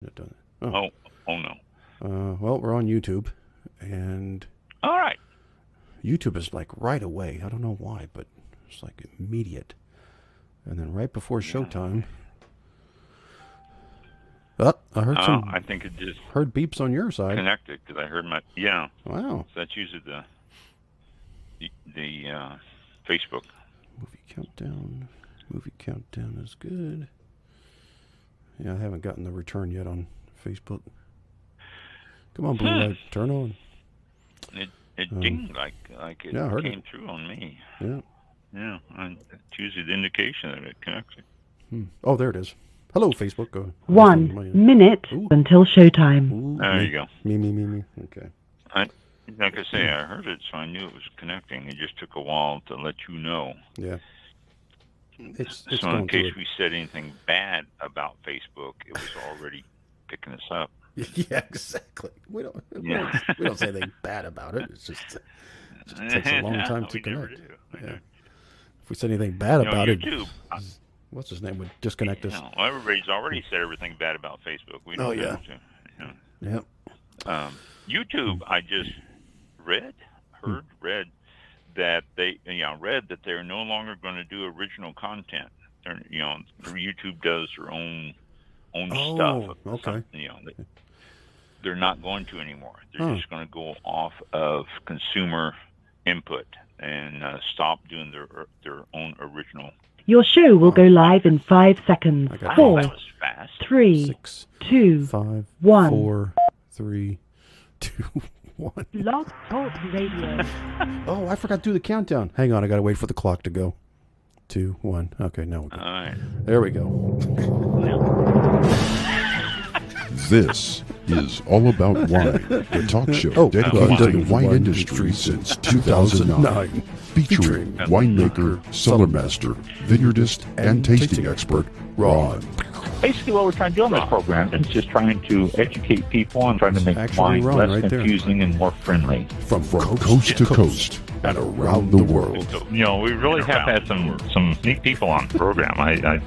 Not done it. Oh no. Well, we're on YouTube, and All right. YouTube is like right away. I don't know why, but it's like immediate. And then right before showtime, I heard I think it just heard beeps on your side. connected because I heard my Wow. So that's usually the Facebook. Movie countdown is good. Yeah, I haven't gotten the return yet on Facebook. Come on, Blue Light, turn on. It dinged like it came through on me. Yeah. Yeah, it's usually the indication that it connected. Oh, there it is. Hello, Facebook. 1 minute until showtime. Ooh, There you go. Me. Okay. Like I say, I heard it, so I knew it was connecting. It just took a while to let you know. Yeah. It's so in case we said anything bad about Facebook, it was already picking us up. Yeah, exactly. We don't say anything bad about it. It just takes a long time to connect. Yeah. If we said anything bad about YouTube, it, what's his name would disconnect us. Well, everybody's already said everything bad about Facebook. We don't have to. Yep. YouTube, I just read that they're no longer going to do original content. YouTube does their own stuff. Okay. They're not going to anymore. They're just going to go off of consumer input and stop doing their own original. Your show will go live in 5 seconds. That 4, was fast. 3, 6, 2, 5, 1. 4, 3, 2, 1. Blog Talk Radio. Oh, I forgot to do the countdown. Hang on, I gotta wait for the clock to go. 2, 1. Okay, now we're good. All right. There we go. This is All About Wine, the talk show dedicated to the wine industry since 2009, featuring winemaker, cellar master, vineyardist, and tasting expert Ron. Basically, what we're trying to do on this program is just trying to educate people and trying to make wine less confusing and more friendly. From coast to coast and around the world. We really have had some neat people on the program. I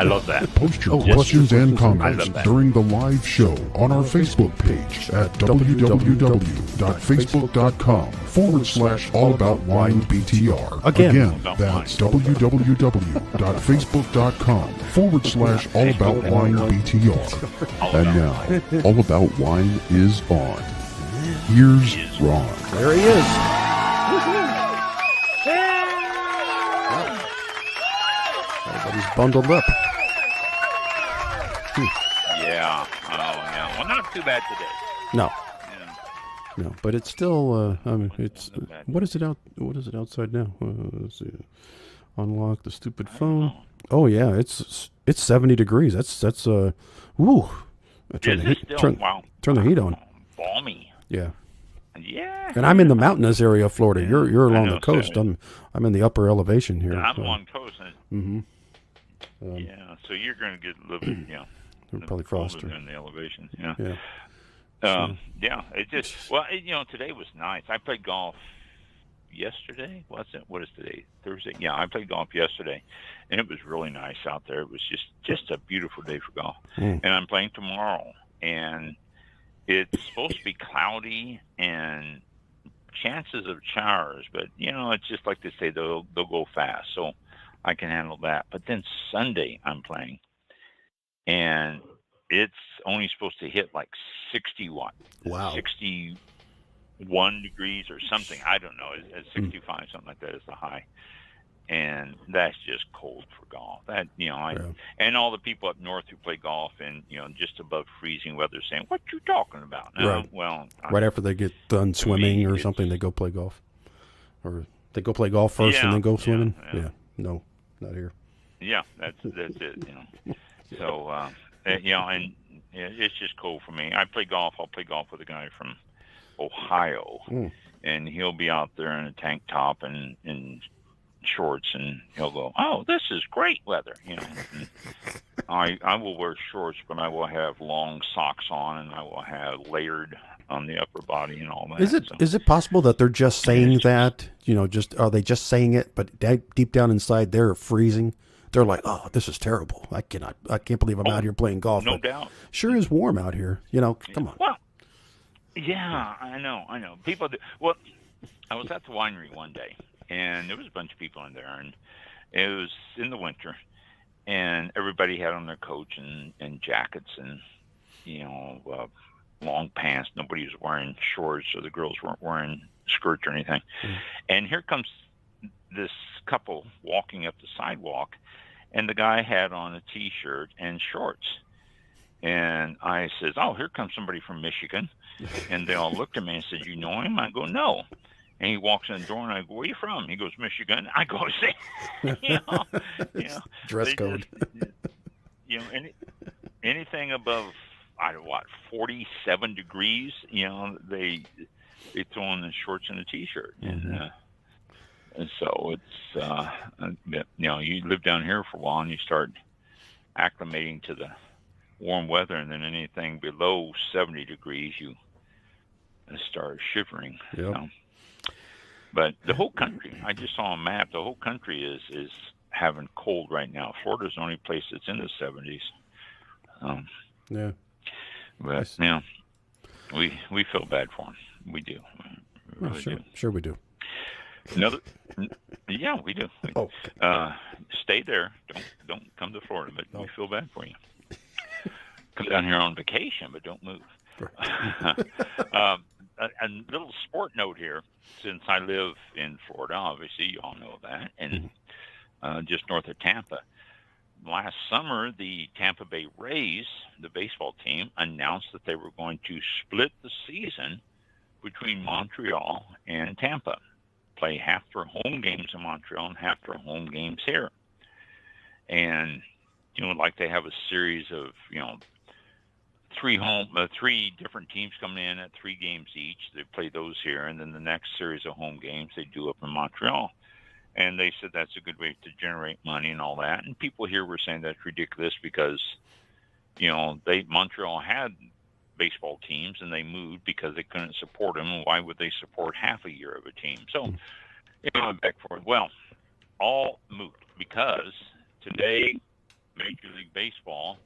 love that. Post your questions and comments during the live show on our Facebook page at www.facebook.com/allaboutwinebtr. Again, that's www.facebook.com/allaboutwinebtr. And now, All About Wine is on. Here's Ron. There he is. Everybody's bundled up. Yeah. Oh, yeah. Well, not too bad today. No. No, but it's still. It's what is it outside now? Let's see. Unlock the stupid phone. Oh yeah, it's 70 degrees. That's woo. Turn the heat on. Balmy. Yeah. Yeah. And I'm in the mountainous area of Florida. You're along the coast. I'm in the upper elevation here. I'm on coast. Yeah, so you're going to get a little bit, probably froster in the elevation. Yeah. It just today was nice. I played golf yesterday. What is today? Thursday. Yeah, I played golf yesterday, and it was really nice out there. It was just a beautiful day for golf. And I'm playing tomorrow, and it's supposed to be cloudy and chances of showers, but it's just like they say, they'll go fast, so I can handle that. But then Sunday I'm playing, and it's only supposed to hit like 61. Wow. 61 degrees or something. I don't know. It's 65, something like that is the high. And that's just cold for golf. That and all the people up north who play golf in just above freezing weather saying, "What you talking about?" No, right. Well, right after they get done swimming or something, they go play golf, or they go play golf first and then go swimming. Yeah. No, not here. Yeah, that's it. So and it's just cold for me. I play golf. I'll play golf with a guy from Ohio, and he'll be out there in a tank top and shorts, and he'll go, "Oh, this is great weather," I will wear shorts, but I will have long socks on, and I will have layered on the upper body and all that. Is it possible that they're just saying that? Are they just saying it, but deep down inside they're freezing? they're like, oh, this is terrible. I can't believe I'm out here playing golf. No doubt. Sure is warm out here. Come on. Well, yeah, I know. People do. Well, I was at the winery one day, and there was a bunch of people in there, and it was in the winter, and everybody had on their coats and jackets and, long pants. Nobody was wearing shorts, so the girls weren't wearing skirts or anything. And here comes this couple walking up the sidewalk, and the guy had on a T-shirt and shorts. And I says, oh, here comes somebody from Michigan. And they all looked at me and said, you know him? I go, no. And he walks in the door, and I go, where are you from? He goes, Michigan. I go, see, dress code. Anything above, 47 degrees, they throw on the shorts and a T-shirt. And so it's, you live down here for a while, and you start acclimating to the warm weather, and then anything below 70 degrees, you start shivering. Yep. But the whole country, I just saw a map, the whole country is having cold right now. Florida's the only place that's in the 70s. Yeah. But, we feel bad for them. We do. We really do. Sure we do. Yeah, we do. Stay there. Don't come to Florida, but we feel bad for you. Come down here on vacation, but don't move. A little sport note here, since I live in Florida, obviously you all know that, and just north of Tampa. Last summer, the Tampa Bay Rays, the baseball team, announced that they were going to split the season between Montreal and Tampa. Play half their home games in Montreal and half their home games here. And, like they have a series of, three different teams coming in at 3 games each. They play those here, and then the next series of home games they do up in Montreal. And they said that's a good way to generate money and all that. And people here were saying that's ridiculous because, Montreal had baseball teams and they moved because they couldn't support them. And why would they support half a year of a team? So it went back for it. Well, all moved because today Major League Baseball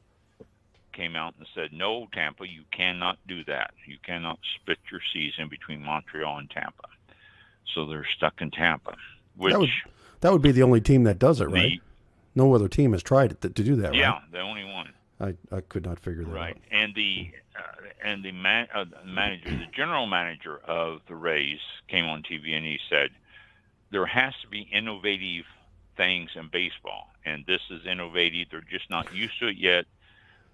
came out and said, no, Tampa, you cannot do that. You cannot split your season between Montreal and Tampa. So they're stuck in Tampa. That would be the only team that does it, right? No other team has tried it to do that, right? Yeah, the only one. I could not figure that out. Right, and the manager, the general manager of the Rays, came on TV and he said, there has to be innovative things in baseball, and this is innovative. They're just not used to it yet,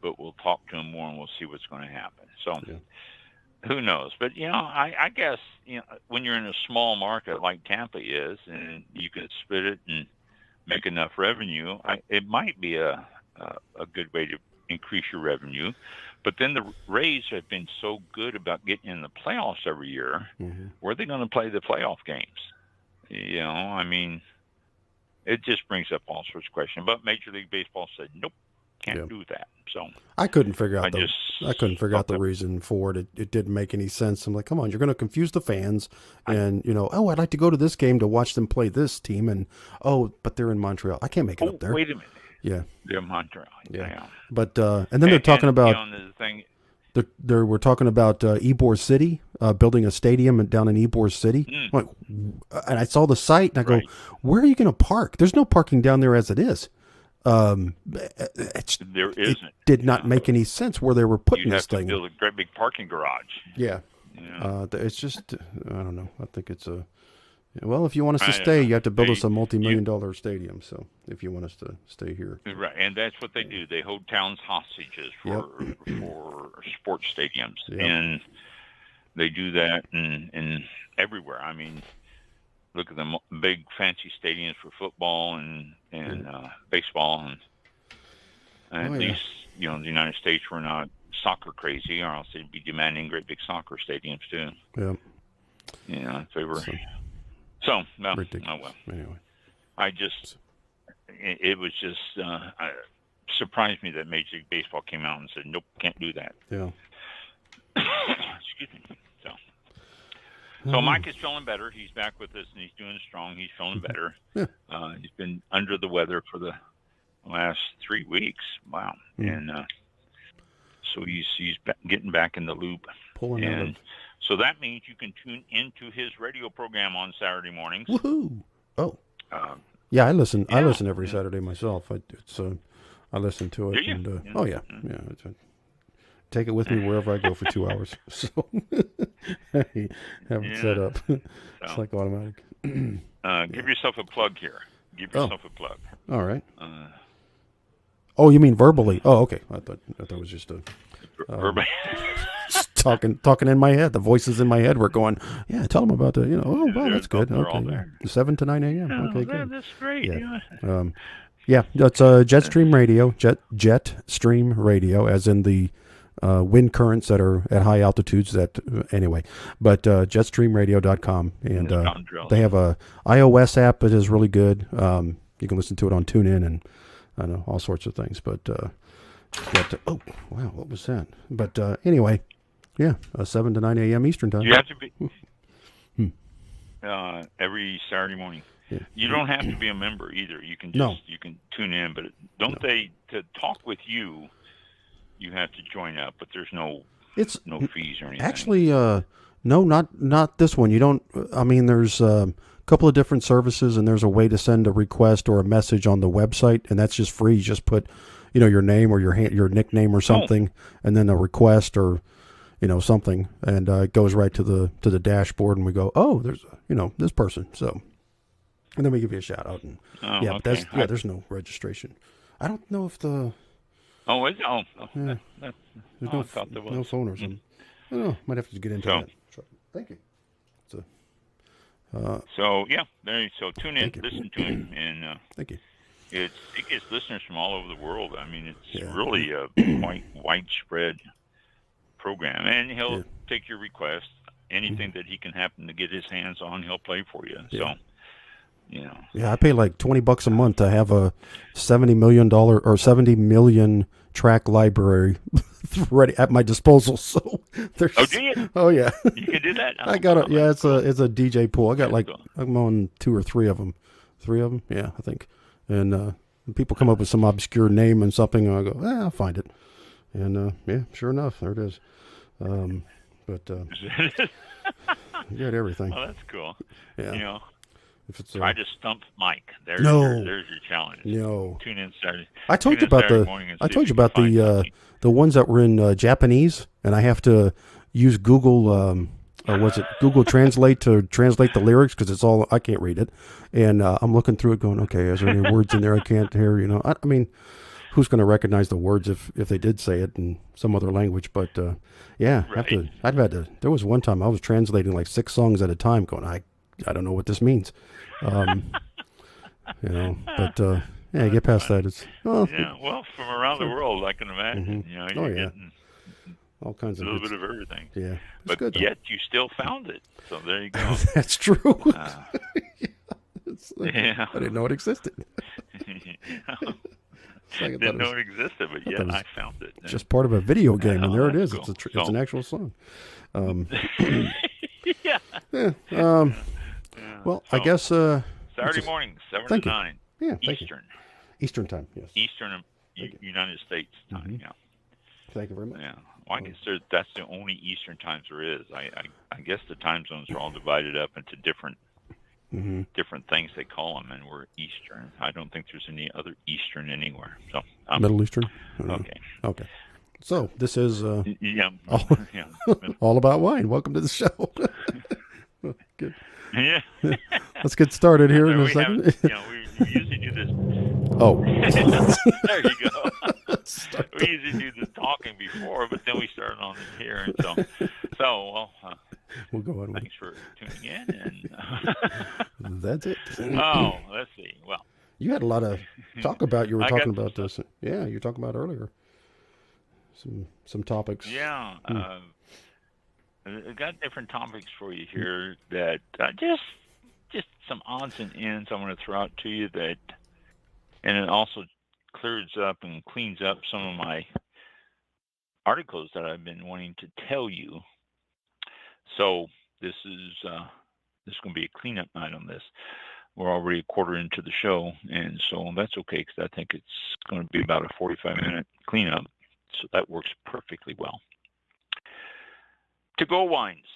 but we'll talk to them more and we'll see what's going to happen. So. Yeah. Who knows? But, I guess, when you're in a small market like Tampa is and you can split it and make enough revenue, it might be a good way to increase your revenue. But then the Rays have been so good about getting in the playoffs every year. Mm-hmm. Where are they going to play the playoff games? It just brings up all sorts of questions. But Major League Baseball said, nope, can't do that. So I couldn't figure out the reason for it. It didn't make any sense. I'm like, come on, you're going to confuse the fans, and I'd like to go to this game to watch them play this team, and but they're in Montreal. I can't make it up there. Wait a minute. Yeah, they're in Montreal. Yeah. But and then they're talking about we're talking about Ybor City, building a stadium down in Ybor City. Like, and I saw the site, and I go, where are you going to park? There's no parking down there as it is. There isn't. It did not make any sense where they were putting this thing. You'd have to build a great big parking garage. Yeah. It's just, I don't know. I think it's well, if you want us to stay, you have to build us a multi-million-dollar stadium. So if you want us to stay here. Right, and that's what they do. They hold towns hostages for sports stadiums. Yep. And they do that in everywhere. I mean, look at the big fancy stadiums for football and baseball, and at least in the United States we're not soccer crazy, or else they'd be demanding great big soccer stadiums too. Yeah. If they were. Ridiculous. Oh well. Anyway, it was just surprised me that Major League Baseball came out and said, nope, can't do that. Yeah. Excuse me. So Mike is feeling better. He's back with us, and he's doing strong. He's feeling better. Yeah. He's been under the weather for the last 3 weeks. Wow. And so he's getting back in the loop. Pulling out of... So that means you can tune into his radio program on Saturday mornings. Woohoo! Oh, yeah, I listen. Yeah. I listen every Saturday myself. I listen to it. Do you? And, oh yeah. I take it with me wherever I go for 2 hours. So I have it set up. It's like automatic. Give yourself a plug here. Give yourself a plug. All right. Oh, you mean verbally? Oh, okay. I thought it was just a verbally. talking in my head. The voices in my head were going, yeah, tell them about the, oh, wow, that's good. Okay. 7 to 9 a.m. Okay, good. That's great. Yeah. Yeah, that's Jetstream Radio, Jetstream Radio, as in the wind currents that are at high altitudes. Anyway, but jetstreamradio.com, and they have a iOS app that is really good. You can listen to it on TuneIn and I know all sorts of things. But oh wow, what was that? But anyway, yeah, 7 to 9 a.m. Eastern time. You have to be every Saturday morning. Yeah. You don't have to be a member either. You can you can tune in, but to talk with you, you have to join up, but there's no fees or anything. Actually, no, not this one. You don't. I mean, there's a couple of different services, and there's a way to send a request or a message on the website, and that's just free. You just put, your name or your nickname or something, and then a request or something, and it goes right to the dashboard, and we go, oh, there's this person, so. And then we give you a shout out, and okay. But there's no registration. I don't know if the there's no phone or something. I don't know. Might have to get into that. Thank you. So tune in, listen to him, and thank you. It gets listeners from all over the world. I mean, it's really a widespread program, and he'll take your request. Anything that he can happen to get his hands on, he'll play for you. So. Yeah, I pay like $20 a month to have a $70 million track library ready at my disposal. So there's. Oh, do you? Oh yeah. You can do that. I got it. Yeah, it's a DJ pool. I got I'm on 2 or 3 of them. 3 of them. Yeah, I think. And people come up with some obscure name and something, and I go, I'll find it. And sure enough, there it is. But you got everything. Oh, that's cool. Yeah. If it's try to stump Mike. There's your challenge. No. Tune in Saturday. I told you about the ones that were in Japanese, and I have to use Google. Google Translate to translate the lyrics because it's all I can't read it, and I'm looking through it, going, okay, is there any words in there I can't hear? I mean, who's going to recognize the words if they did say it in some other language? But right. There was one time I was translating like 6 songs at a time, going, I don't know what this means. But get past that. It's well, from around the world, I can imagine. Mm-hmm. You're getting all kinds of a little bit of everything. Yeah, but good, yet you still found it. So there you go. That's true. I didn't know it existed. Didn't know it existed, but yet I found it. Just part of a video game, and there it is. Cool. It's an actual song. Well, I guess Saturday morning, 7 to 9. Yeah, Eastern. Eastern time, yes. Eastern United States time. Mm-hmm. Yeah. Thank you very much. Yeah. Well, I guess that's the only Eastern times there is. I guess the time zones are all divided up into different things they call them, and we're Eastern. I don't think there's any other Eastern anywhere. So Middle Eastern. Okay. So this is all about wine. Welcome to the show. Good. Yeah. Let's get started here in a second. We usually do this. Oh. There you go. We usually do the talking before, but then we started on this here, and we'll go on. Thanks for tuning in. And that's it. Let's see. Well, you had a lot of talk about. You were talking about this. Yeah, you were talking about earlier. Some topics. Yeah. I got different topics for you here that just some odds and ends I want to throw out to you and it also clears up and cleans up some of my articles that I've been wanting to tell you. So this is going to be a cleanup night on this. we're already a quarter into the show, and so that's okay because I think it's going to be about a 45-minute cleanup, so that works perfectly well. To-go wines.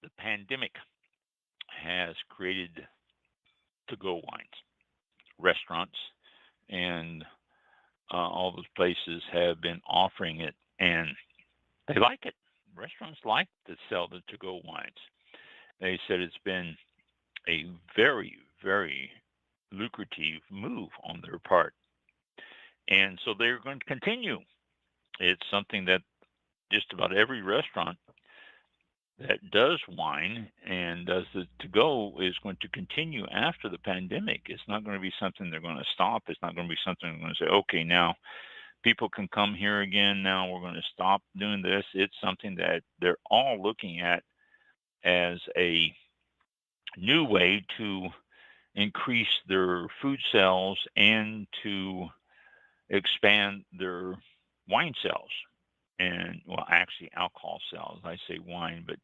The pandemic has created to-go wines. Restaurants and all those places have been offering it, and they like it. Restaurants like to sell the to-go wines. They said it's been a very, very lucrative move on their part. And so they're going to continue. It's something that just about every restaurant that does wine and does the to-go is going to continue after the pandemic. It's not going to be something they're going to stop. It's not going to be something they're going to say, okay, now people can come here again. Now we're going to stop doing this. It's something that they're all looking at as a new way to increase their food sales and to expand their wine sales. And, well, actually alcohol sales. I say wine, but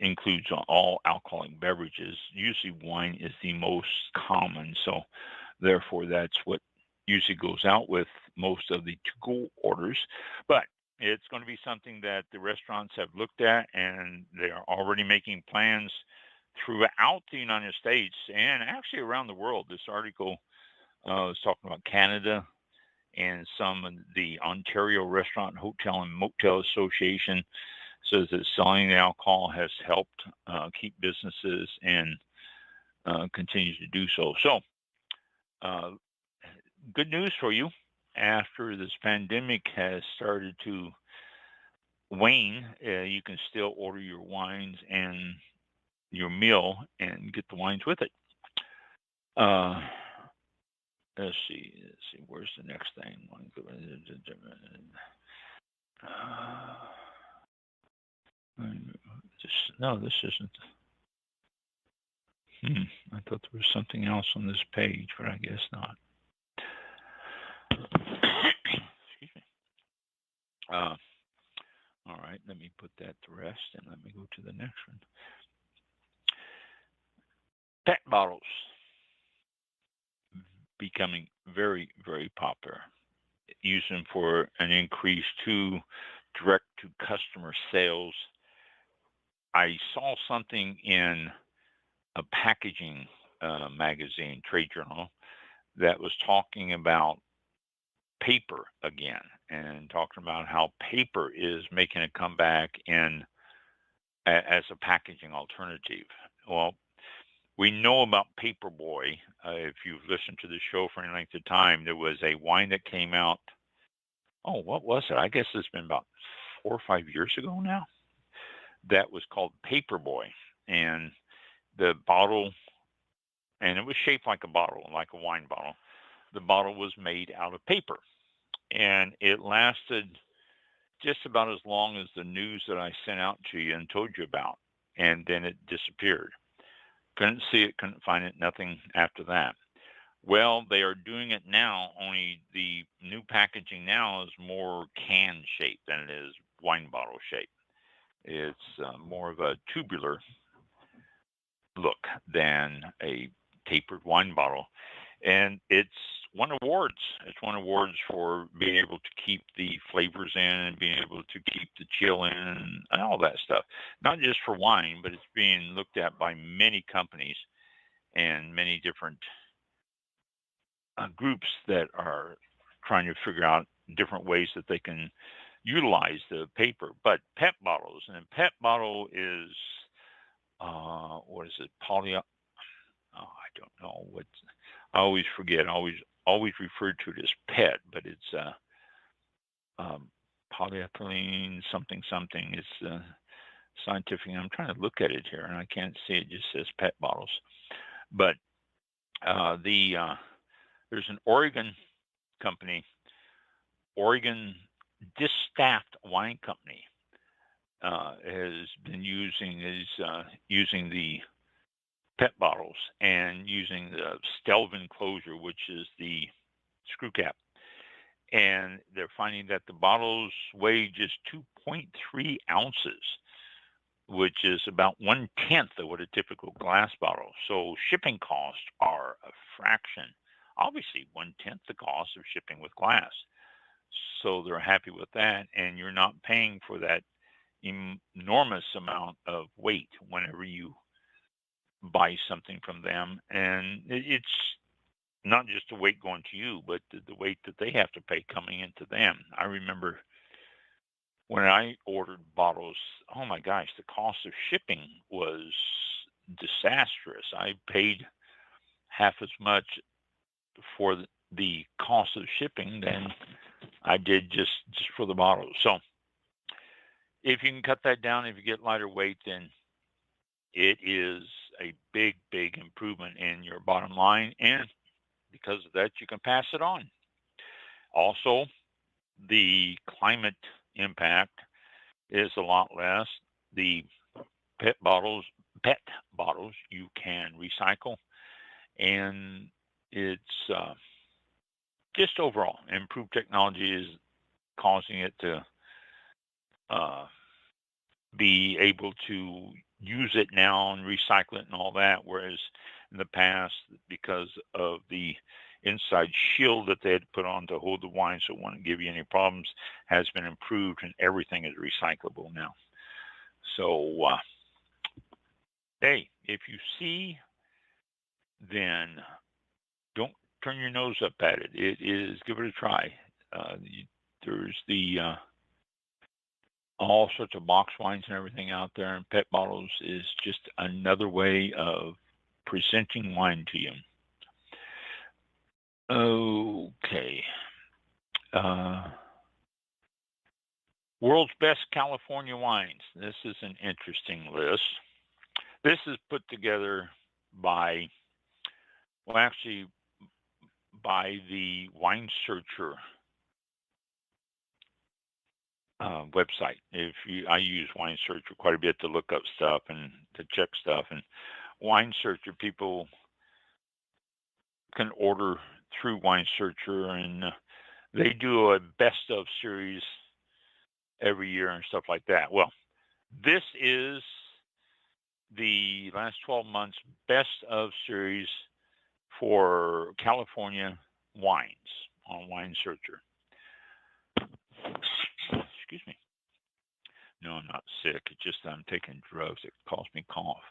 includes all alcoholic beverages. Usually wine is the most common, so therefore that's what usually goes out with most of the to-go orders. But it's going to be something that the restaurants have looked at, and they are already making plans throughout the United States and actually around the world. This article was talking about Canada, and some of the Ontario Restaurant, Hotel, and Motel Association says that selling the alcohol has helped keep businesses and continues to do so. So, good news for you. After this pandemic has started to wane, you can still order your wines and your meal and get the wines with it. Let's see. Where's the next thing? No, this isn't. I thought there was something else on this page, but I guess not. Excuse me. All right, let me put that to rest and let me go to the next one. Pet bottles becoming very, very popular. Use them for an increase to direct to customer sales. I saw something in a packaging magazine, trade journal, that was talking about paper again and talking about how paper is making a comeback as a packaging alternative. Well, we know about Paperboy. If you've listened to the show for any length of time, there was a wine that came out. Oh, what was it? I guess it's been about 4 or 5 years ago now. That was called Paperboy, and the bottle, and it was shaped like a bottle, like a wine bottle. The bottle was made out of paper, and it lasted just about as long as the news that I sent out to you and told you about, and then it disappeared. Couldn't see it, couldn't find it, nothing after that. Well, they are doing it now, only the new packaging now is more can shape than it is wine bottle shape. It's more of a tubular look than a tapered wine bottle. And it's won awards. It's won awards for being able to keep the flavors in and being able to keep the chill in and all that stuff. Not just for wine, but it's being looked at by many companies and many different groups that are trying to figure out different ways that they can utilize the paper. But PET bottles, and PET bottle is, what is it, I don't know what. I always forget. I always refer to it as PET, but it's polyethylene something. It's scientific. I'm trying to look at it here, and I can't see it. It just says PET bottles. But there's an Oregon company, Oregon Distaffed Wine Company, has been using the PET bottles and using the Stelvin closure, which is the screw cap. And they're finding that the bottles weigh just 2.3 ounces, which is about 1/10 of what a typical glass bottle. So shipping costs are a fraction. Obviously, 1/10 the cost of shipping with glass. So they're happy with that, and you're not paying for that enormous amount of weight whenever you buy something from them. And it's not just the weight going to you, but the weight that they have to pay coming into them. I remember when I ordered bottles, oh my gosh, the cost of shipping was disastrous. I paid half as much for the cost of shipping than I did just for the bottles. So if you can cut that down, if you get lighter weight, then it is a big, big improvement in your bottom line. And because of that, you can pass it on. Also, the climate impact is a lot less. The pet bottles you can recycle, and it's just overall improved technology is causing it to be able to use it now and recycle it and all that, whereas in the past, because of the inside shield that they had put on to hold the wine so it wouldn't give you any problems, has been improved, and everything is recyclable now. So, hey, if you see, then don't turn your nose up at it. Give it a try. There's the all sorts of box wines and everything out there, and pet bottles is just another way of presenting wine to you. Okay. World's best California wines. This is an interesting list. This is put together by, well, actually, by the Wine Searcher website. I use Wine Searcher quite a bit to look up stuff and to check stuff. And Wine Searcher, people can order through Wine Searcher, and they do a best of series every year and stuff like that. Well, this is the last 12 months best of series for California wines on Wine Searcher. Excuse me. No, I'm not sick. It's just that I'm taking drugs that cause me cough.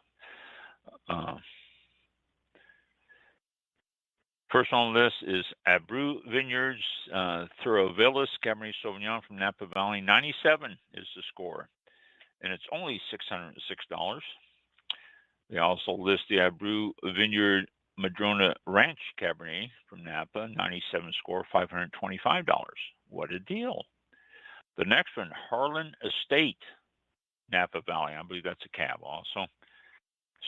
First on the list is Abreu Vineyards Thorovillas Cabernet Sauvignon from Napa Valley. 97 is the score, and it's only $606. They also list the Abreu Vineyard Madrona Ranch Cabernet from Napa, 97 score, $525. What a deal. The next one, Harlan Estate, Napa Valley. I believe that's a cab also.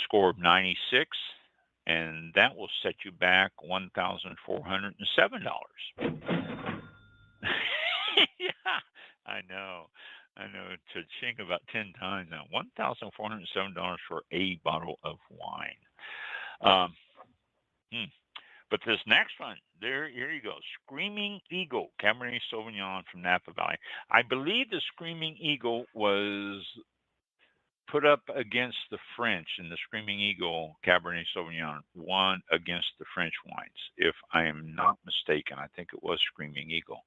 Score of 96, and that will set you back $1,407. Yeah, I know. Cha-ching about 10 times now. $1,407 for a bottle of wine. But this next one, here you go. Screaming Eagle, Cabernet Sauvignon from Napa Valley. I believe the Screaming Eagle was put up against the French, and the Screaming Eagle Cabernet Sauvignon won against the French wines. If I am not mistaken, I think it was Screaming Eagle.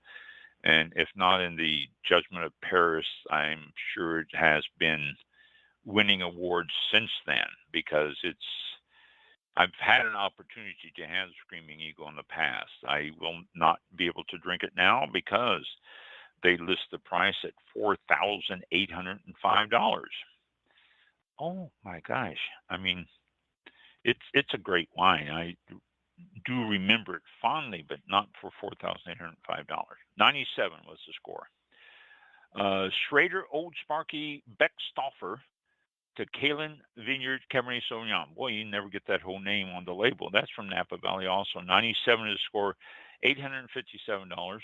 And if not in the Judgment of Paris, I'm sure it has been winning awards since then, because I've had an opportunity to have Screaming Eagle in the past. I will not be able to drink it now because they list the price at $4,805. Oh my gosh. I mean, it's a great wine. I do remember it fondly, but not for $4,805. 97 was the score. Schrader Old Sparky Beckstoffer to Kalen Vineyard Cabernet Sauvignon. Boy, you never get that whole name on the label. That's from Napa Valley also. 97 is the score, $857.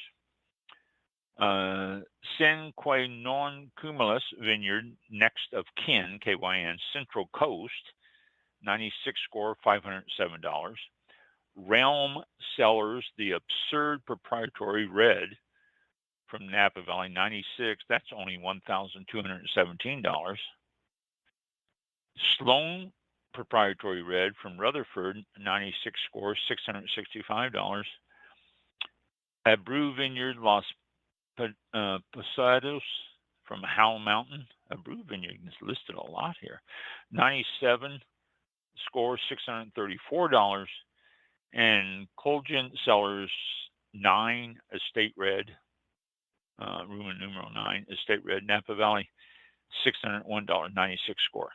Sen Quay Non Cumulus Vineyard, next of kin, KYN, Central Coast, 96 score, $507. Realm Cellars, the absurd proprietary red from Napa Valley, 96. That's only $1,217. Sloan Proprietary Red from Rutherford, 96 score, $665. Abreu Vineyard Los Posados from Howell Mountain. Abreu Vineyard is listed a lot here. 97 score, $634. And Colgin Cellars 9 Estate Red, Roman numeral 9 Estate Red, Napa Valley, $601, 96 score.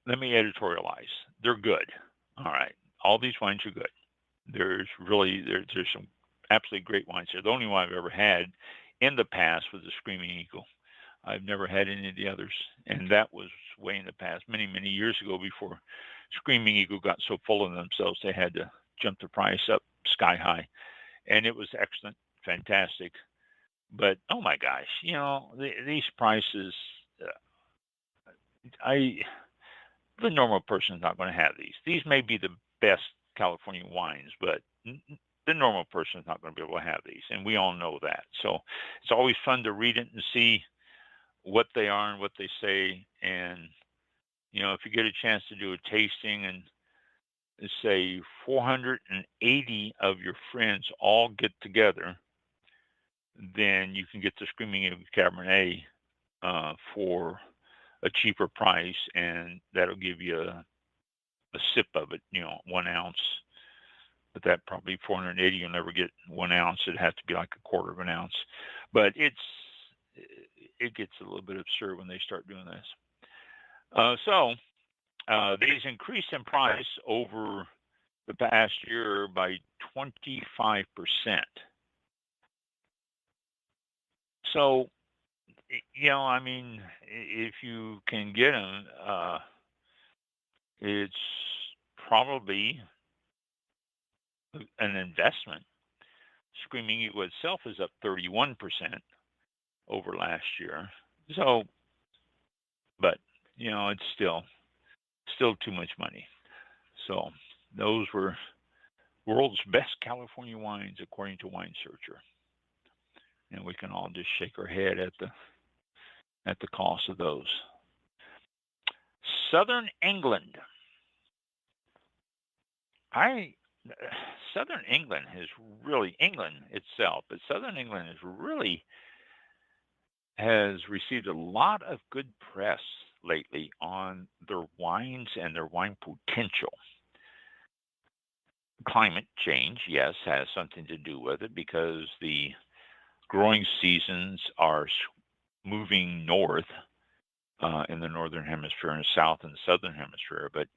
Let me editorialize. They're good. All right. All these wines are good. There's some absolutely great wines here. The only one I've ever had in the past was the Screaming Eagle. I've never had any of the others. And that was way in the past, many, many years ago, before Screaming Eagle got so full of themselves they had to jump the price up sky high. And it was excellent, fantastic. But, oh my gosh, these prices, the normal person is not going to have these. These may be the best California wines, but the normal person is not going to be able to have these. And we all know that. So it's always fun to read it and see what they are and what they say. And, if you get a chance to do a tasting and say 480 of your friends all get together, then you can get the Screaming Eagle Cabernet for a cheaper price, and that'll give you a sip of it, 1 ounce. But that probably 480, you'll never get 1 ounce. It'd have to be like a quarter of an ounce. But it gets a little bit absurd when they start doing this. So these increased in price over the past year by 25%. So, if you can get them, it's probably an investment. Screaming Eagle itself is up 31% over last year. So, but, it's still too much money. So those were world's best California wines, according to Wine Searcher. And we can all just shake our head at the cost of those. Southern England. Southern England is really England itself, but Southern England has received a lot of good press lately on their wines and their wine potential. Climate change, yes, has something to do with it because the growing seasons are moving north in the northern hemisphere and south in the southern hemisphere. But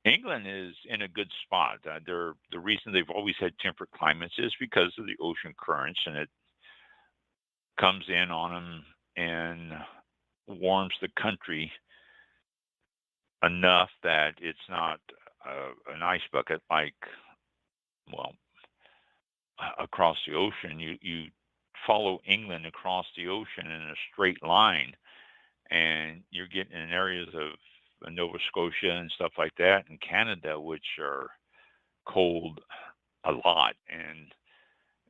England is in a good spot. The reason they've always had temperate climates is because of the ocean currents, and it comes in on them and warms the country enough that it's not an ice bucket like, across the ocean. You follow England across the ocean in a straight line, and you're getting in areas of Nova Scotia and stuff like that, and Canada, which are cold a lot, and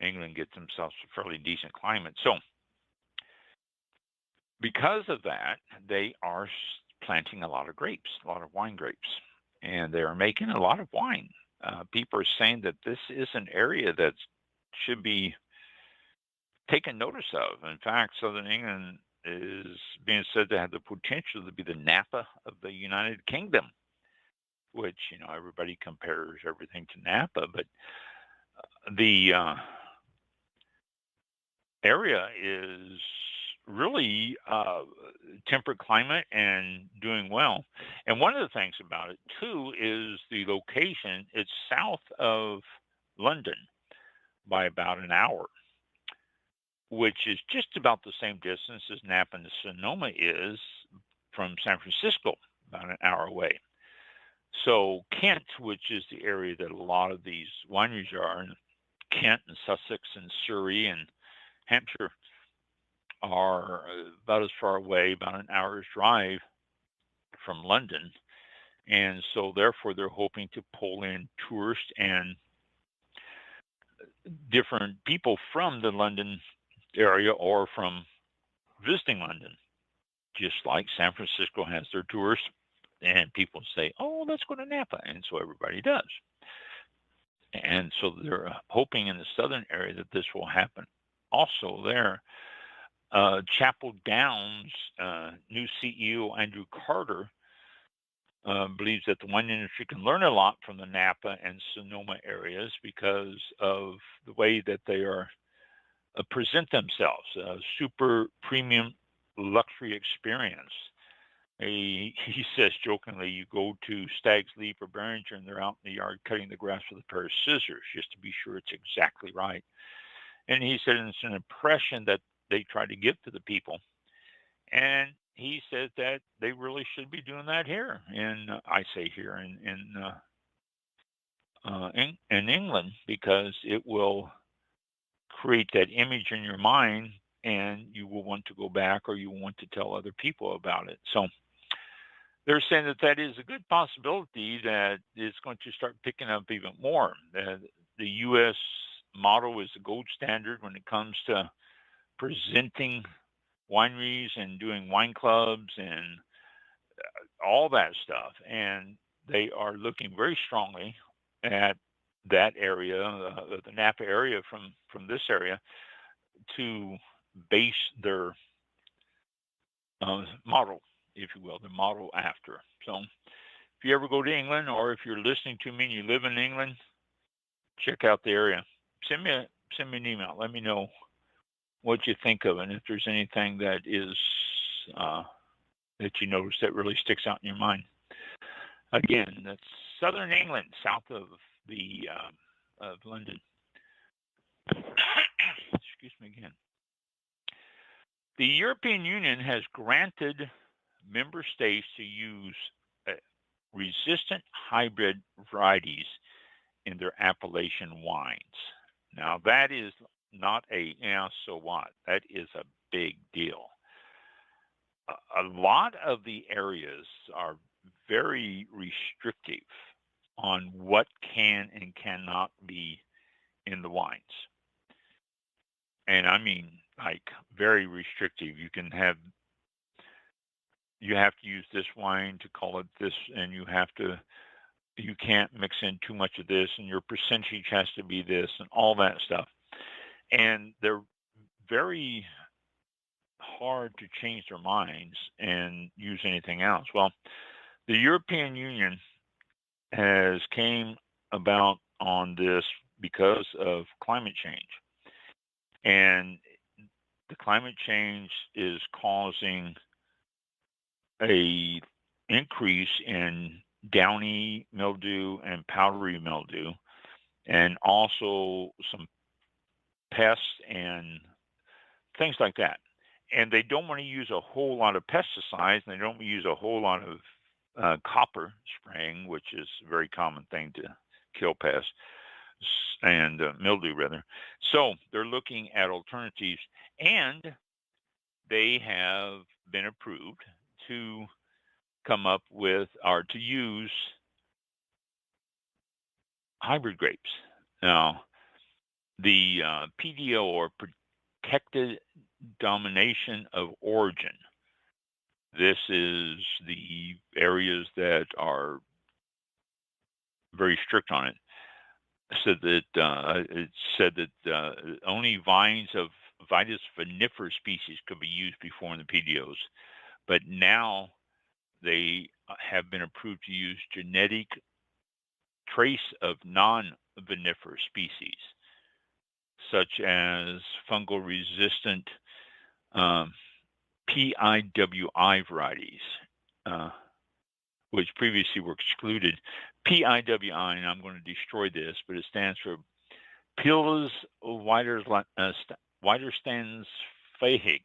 England gets themselves a fairly decent climate. So because of that, they are planting a lot of grapes, a lot of wine grapes, and they are making a lot of wine. People are saying that this is an area that should be taken notice of. In fact, Southern England is being said to have the potential to be the Napa of the United Kingdom, which, everybody compares everything to Napa, but the area is really temperate climate and doing well. And one of the things about it, too, is the location. It's south of London by about an hour, which is just about the same distance as Napa and Sonoma is from San Francisco, about an hour away. So Kent, which is the area that a lot of these wineries are, and Kent and Sussex and Surrey and Hampshire are about as far away, about an hour's drive from London. And so therefore they're hoping to pull in tourists and different people from the London area or from visiting London, just like San Francisco has their tours, and people say, "Oh, let's go to Napa," and so everybody does. And so they're hoping in the southern area that this will happen. Also, there, Chapel Downs' new CEO Andrew Carter believes that the wine industry can learn a lot from the Napa and Sonoma areas because of the way that they are present themselves, a super premium luxury experience. He says jokingly, you go to Stag's Leap or Behringer and they're out in the yard cutting the grass with a pair of scissors just to be sure it's exactly right. And he said it's an impression that they try to give to the people. And he says that they really should be doing that here. And I say here in England, because it will create that image in your mind and you will want to go back or you want to tell other people about it. So they're saying that that is a good possibility that it's going to start picking up even more. The U.S. model is the gold standard when it comes to presenting wineries and doing wine clubs and all that stuff. And they are looking very strongly at that area, the Napa area from this area, to base their model, if you will, the model after. So if you ever go to England, or if you're listening to me and you live in England, check out the area. Send me an email. Let me know what you think of it, and if there's anything that is that you notice that really sticks out in your mind. Again, that's southern England, south of the of London. Excuse me again. The European Union has granted member states to use resistant hybrid varieties in their appellation wines. Now, that is not so what? That is a big deal. A lot of the areas are very restrictive on what can and cannot be in the wines. And I mean, like, very restrictive. You have to use this wine to call it this, and you can't mix in too much of this, and your percentage has to be this, and all that stuff. And they're very hard to change their minds and use anything else. Well, the European Union has came about on this because of climate change. And the climate change is causing a increase in downy mildew and powdery mildew, and also some pests and things like that. And they don't want to use a whole lot of pesticides, and they don't use a whole lot of copper spraying, which is a very common thing to kill pests and mildew, rather. So they're looking at alternatives, and they have been approved to come up with or to use hybrid grapes. Now, the PDO, or Protected Domination of Origin, this is the areas that are very strict on it. It said that only vines of Vitis vinifera species could be used before in the PDOs, but now they have been approved to use genetic trace of non-vinifera species, such as fungal resistant PIWI varieties, which previously were excluded. PIWI, and I'm going to destroy this, but it stands for Pils Widerstands Fähig.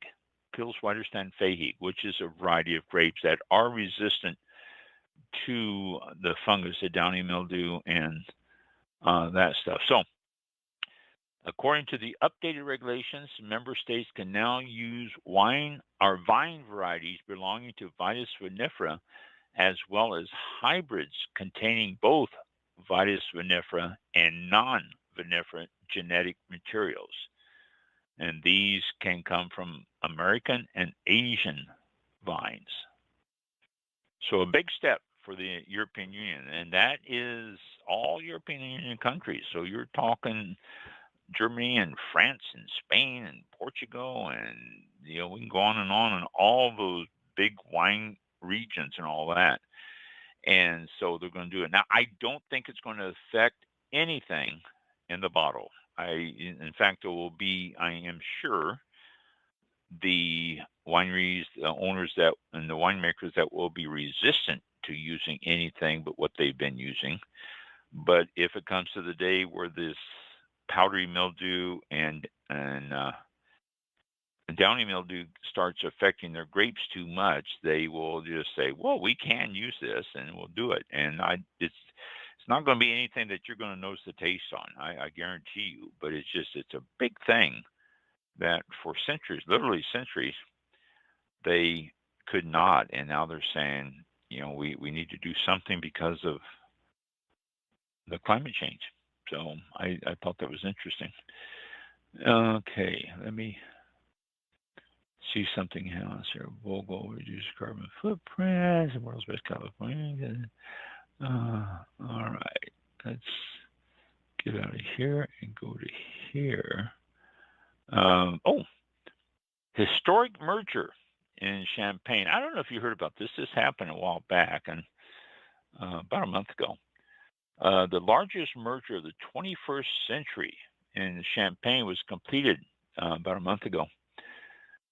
Pils Widerstand Fähig, which is a variety of grapes that are resistant to the fungus, the downy mildew, and that stuff. So, according to the updated regulations, member states can now use vine varieties belonging to Vitis vinifera, as well as hybrids containing both Vitis vinifera and non-vinifera genetic materials. And these can come from American and Asian vines. So a big step for the European Union, and that is all European Union countries. So you're talking Germany and France and Spain and Portugal, and we can go on and all those big wine regions and all that. And so they're going to do it. Now, I don't think it's going to affect anything in the bottle. In fact, there will be, I am sure, the wineries, the owners and the winemakers that will be resistant to using anything but what they've been using. But if it comes to the day where this powdery mildew and downy mildew starts affecting their grapes too much, they will just say, well, we can use this and we'll do it. And it's not going to be anything that you're going to notice the taste on, I guarantee you. But it's a big thing that for centuries, literally centuries, they could not. And now they're saying, we need to do something because of the climate change. So I thought that was interesting. Okay, let me see something else here. Vogel reduce carbon footprint. The world's best California. All right, let's get out of here and go to here. Historic merger in Champagne. I don't know if you heard about this. This happened a while back, and about a month ago. The largest merger of the 21st century in Champagne was completed about a month ago,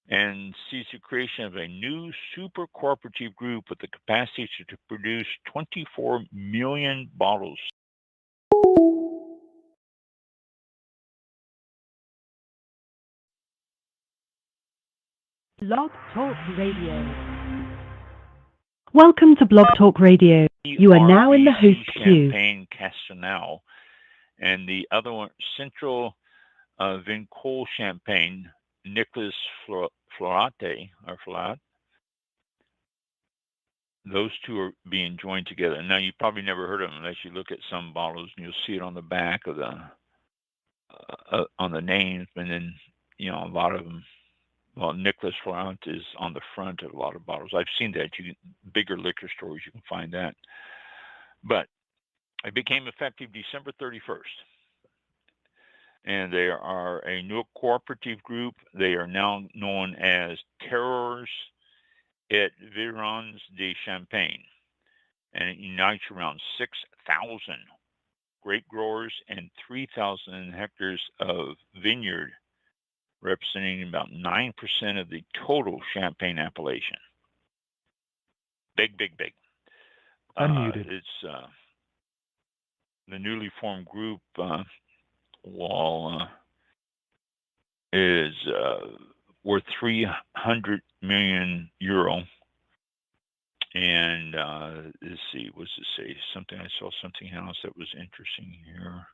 and sees the creation of a new super cooperative group with the capacity to produce 24 million bottles. Blog Talk Radio. Welcome to Blog Talk Radio. You are now in the host queue. Champagne Castanal, and the other one, Central Vincole Champagne, Nicholas Florate. Those two are being joined together. Now, you probably never heard of them unless you look at some bottles, and you'll see it on the back of on the names, and then a lot of them. Well, Nicholas Florent is on the front of a lot of bottles. I've seen that. Bigger liquor stores, you can find that. But it became effective December 31st. And they are a new cooperative group. They are now known as Terroirs et Virons de Champagne. And it unites around 6,000 grape growers and 3,000 hectares of vineyard, representing about 9% of the total Champagne appellation. Big. Unmuted. It's the newly formed group is worth 300 million euro. And let's see, what does it say? I saw something else that was interesting here.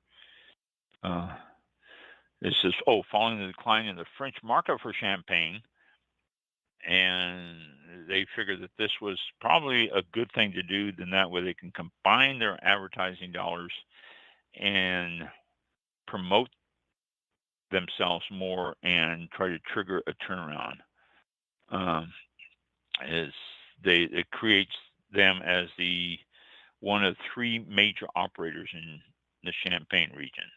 It says, following the decline in the French market for champagne, and they figured that this was probably a good thing to do. Then that way they can combine their advertising dollars and promote themselves more and try to trigger a turnaround. It creates them as one of three major operators in the Champagne region.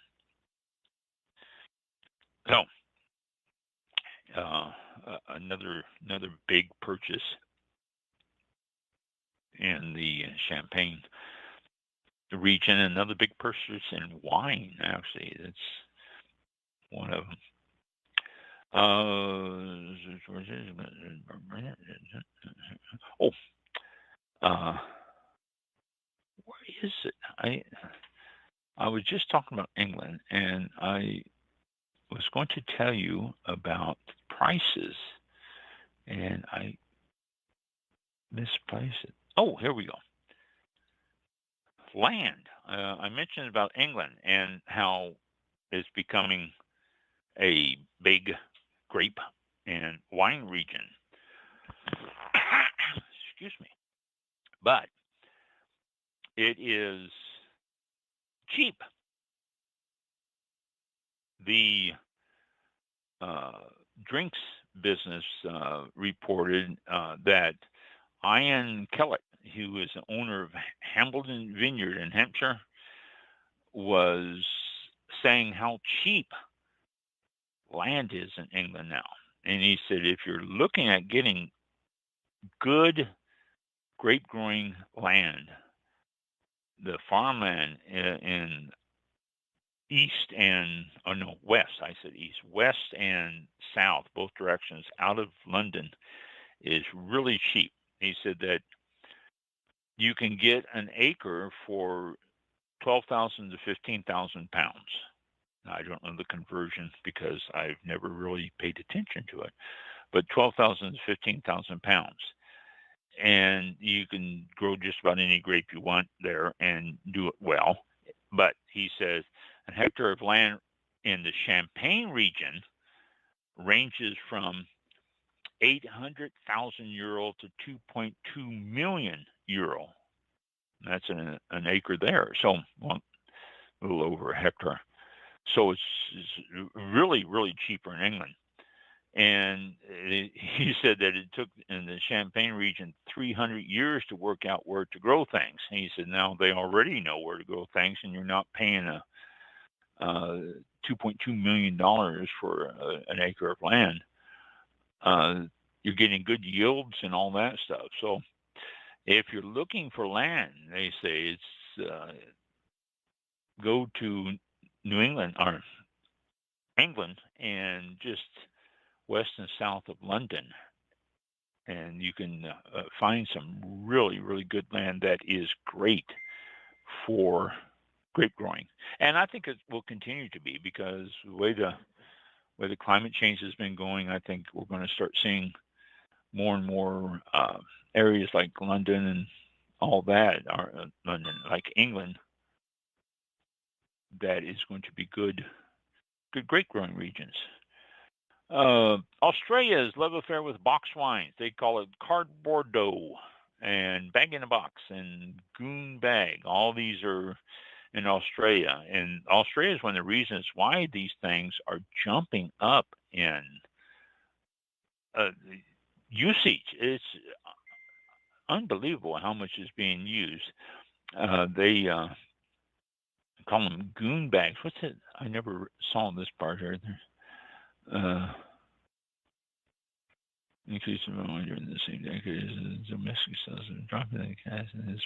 So, another big purchase in the Champagne region. Another big purchase in wine. Actually, that's one of them. Where is it? I was just talking about England, and I was going to tell you about prices, and I misplaced it. Oh, here we go. Land. I mentioned about England and how it's becoming a big grape and wine region. Excuse me. But it is cheap. The drinks business reported that Ian Kellett, who is the owner of Hambledon Vineyard in Hampshire, was saying how cheap land is in England now. And he said, if you're looking at getting good grape growing land, the farmland in west and south, both directions out of London, is really cheap. He said that you can get an acre for 12,000 to 15,000 pounds. Now, I don't know the conversion because I've never really paid attention to it, but 12,000 to 15,000 pounds. And you can grow just about any grape you want there and do it well. But he says a hectare of land in the Champagne region ranges from 800,000 euro to 2.2 million euro. That's an acre there, so a little over a hectare. So it's really, really cheaper in England. And he said that it took in the Champagne region 300 years to work out where to grow things. And he said now they already know where to grow things, and you're not paying $2.2 million for an acre of land. You're getting good yields and all that stuff. So if you're looking for land, they say it's go to New England or England and just west and south of London, and you can find some really, really good land that is great for grape growing. And I think it will continue to be, because the way the climate change has been going, I think we're going to start seeing more and more areas like London and all that, or London, like England, that is going to be good grape growing regions. Australia's love affair with box wines. They call it Card Bordeaux and Bag in a Box and Goon Bag. All these are in Australia. And Australia is one of the reasons why these things are jumping up in usage. It's unbelievable how much is being used. They call them Goon Bags. What's it? I never saw this part here. Increase the volume during the same decade as domestic sales and dropping the cash and this.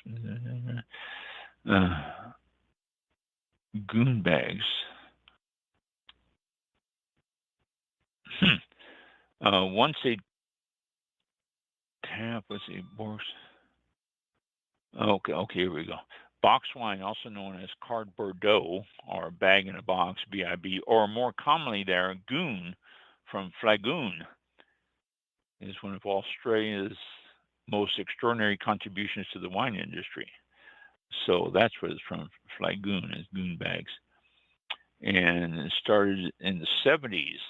Goon Bags. Once they tap, let's see, box. Okay, here we go. Box wine, also known as Card Bordeaux or Bag in a Box, BIB, or more commonly there, Goon from Flagoon, is one of Australia's most extraordinary contributions to the wine industry. So that's where it's from, Flagoon, is Goon Bags. And it started in the 70s.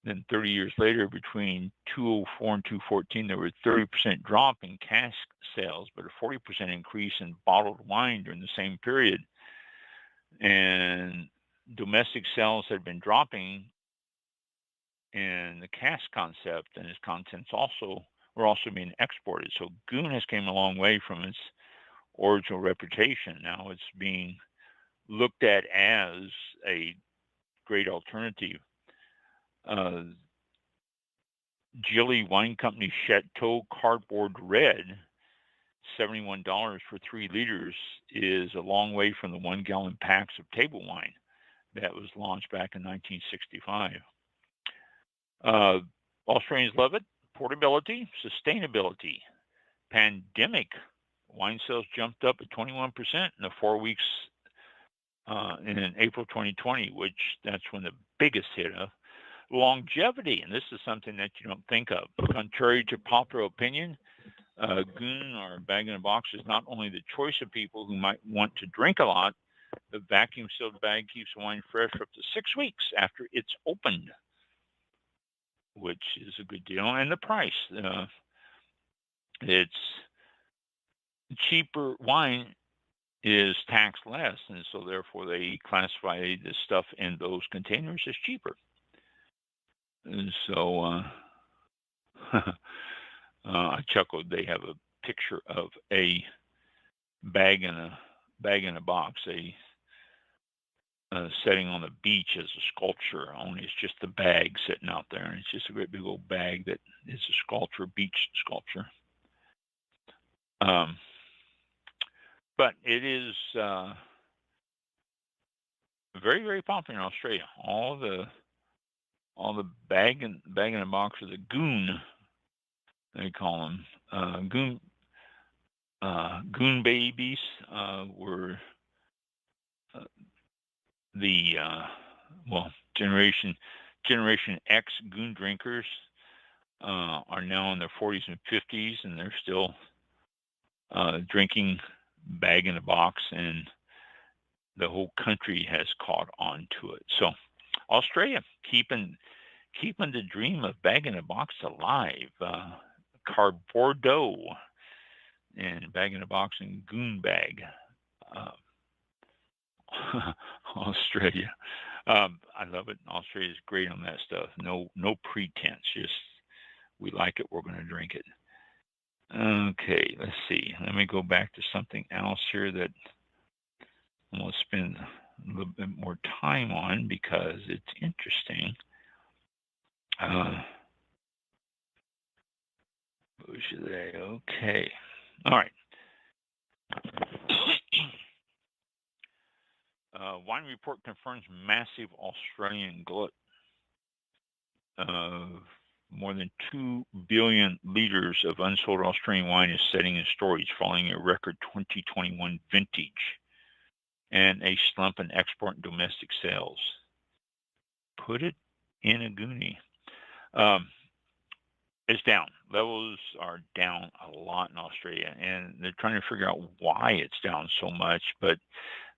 Then 30 years later, between 2004 and 2014, there was a 30% drop in cask sales, but a 40% increase in bottled wine during the same period. And domestic sales had been dropping, and the cask concept and its contents were also being exported. So Goon has came a long way from its original reputation. Now it's being looked at as a great alternative. Gilly Wine Company Chateau Cardboard Red, $71 for 3 liters, is a long way from the 1 gallon packs of table wine that was launched back in 1965. Australians love it. Portability, sustainability. Pandemic, wine sales jumped up at 21% in the 4 weeks in April 2020, which that's when the biggest hit of. Longevity, and this is something that you don't think of. Contrary to popular opinion, Goon or Bag in a Box is not only the choice of people who might want to drink a lot, the vacuum-sealed bag keeps wine fresh for up to 6 weeks after it's opened, which is a good deal. And the price, it's cheaper wine is taxed less, and so therefore they classify the stuff in those containers as cheaper. And so I chuckled. They have a picture of a bag in a box, setting on the beach as a sculpture. Only it's just the bag sitting out there, and it's just a great big old bag that is a sculpture, beach sculpture. But it is very, very popular in Australia. All the bag in a box, or the goon, they call them, goon babies, were the Generation X goon drinkers are now in their 40s and 50s, and they're still drinking bag in a box, and the whole country has caught on to it. So Australia keeping the dream of bag in a box alive. Carbordeaux and bag in a box and goon bag. Australia. I love it. Australia's great on that stuff. No pretense. Just we like it, we're going to drink it. Okay, let's see. Let me go back to something else here that I'm going to spend a little bit more time on because it's interesting. Okay. All right. Wine report confirms massive Australian glut. More than 2 billion liters of unsold Australian wine is sitting in storage following a record 2021 vintage and a slump in export and domestic sales. Put it in a goonie. It's down. Levels are down a lot in Australia, and they're trying to figure out why it's down so much. But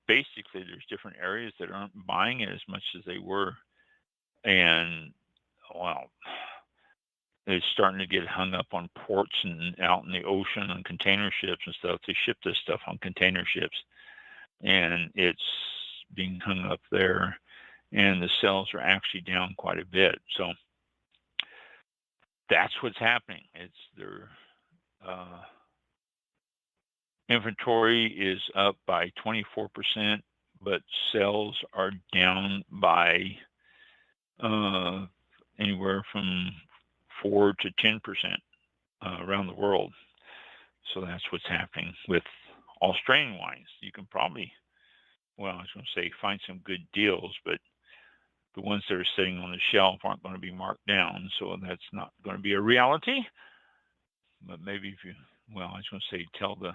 basically, there's different areas that aren't buying it as much as they were. And, well, it's starting to get hung up on ports and out in the ocean on container ships and stuff. They ship this stuff on container ships, and it's being hung up there, and the sales are actually down quite a bit. So that's what's happening. It's their inventory is up by 24%, but sales are down by anywhere from 4 to 10% around the world. So that's what's happening with Australian wines. You can probably, well, I was going to say find some good deals, but the ones that are sitting on the shelf aren't going to be marked down, so that's not going to be a reality. But maybe if you, well, I was going to say tell the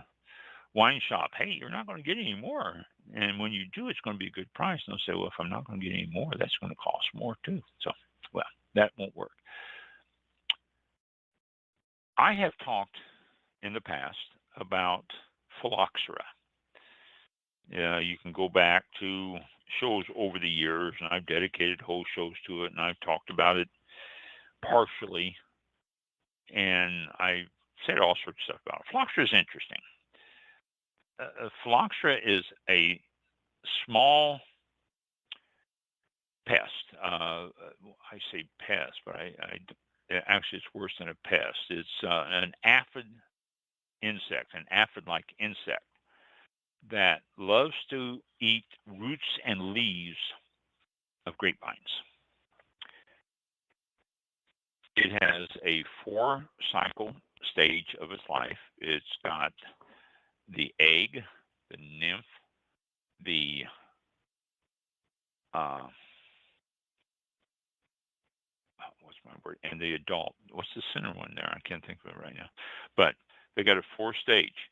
wine shop, hey, you're not going to get any more. And when you do, it's going to be a good price. And they'll say, well, if I'm not going to get any more, that's going to cost more too. So, well, that won't work. I have talked in the past about Phylloxera. You can go back to shows over the years, and I've dedicated whole shows to it, and I've talked about it partially, and I've said all sorts of stuff about it. Phylloxera is interesting. Phylloxera is a small pest. I say pest, but actually it's worse than a pest. It's an aphid insect, an aphid-like insect that loves to eat roots and leaves of grapevines. It has a 4-cycle stage of its life. It's got the egg, the nymph, the what's my word? And the adult. What's the center one there? I can't think of it right now. But they got a 4-stage.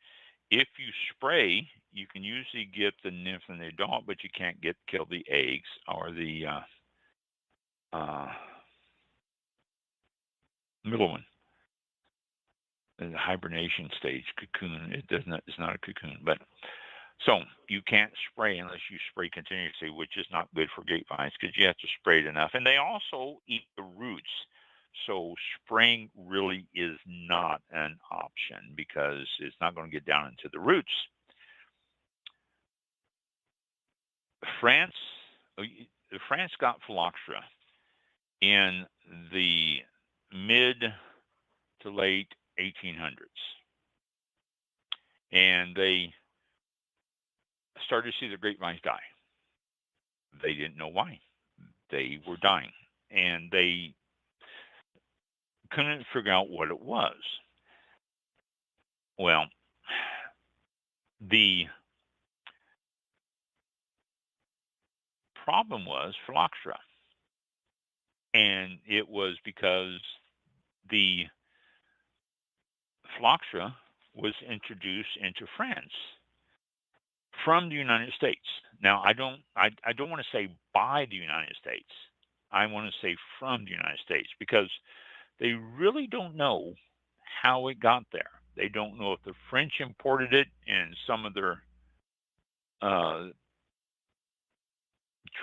If you spray, you can usually get the nymph and the adult, but you can't kill the eggs or the middle one. The hibernation stage, cocoon. It's not a cocoon, but so you can't spray unless you spray continuously, which is not good for grapevines because you have to spray it enough. And they also eat the roots. So spraying really is not an option because it's not going to get down into the roots. France got Phylloxera in the mid to late 1800s. And they started to see the grapevines die. They didn't know why. They were dying. And they couldn't figure out what it was. Well, the problem was Phylloxera. And it was because the Phylloxera was introduced into France from the United States. Now, I don't want to say by the United States. I want to say from the United States, because they really don't know how it got there. They don't know if the French imported it in some of their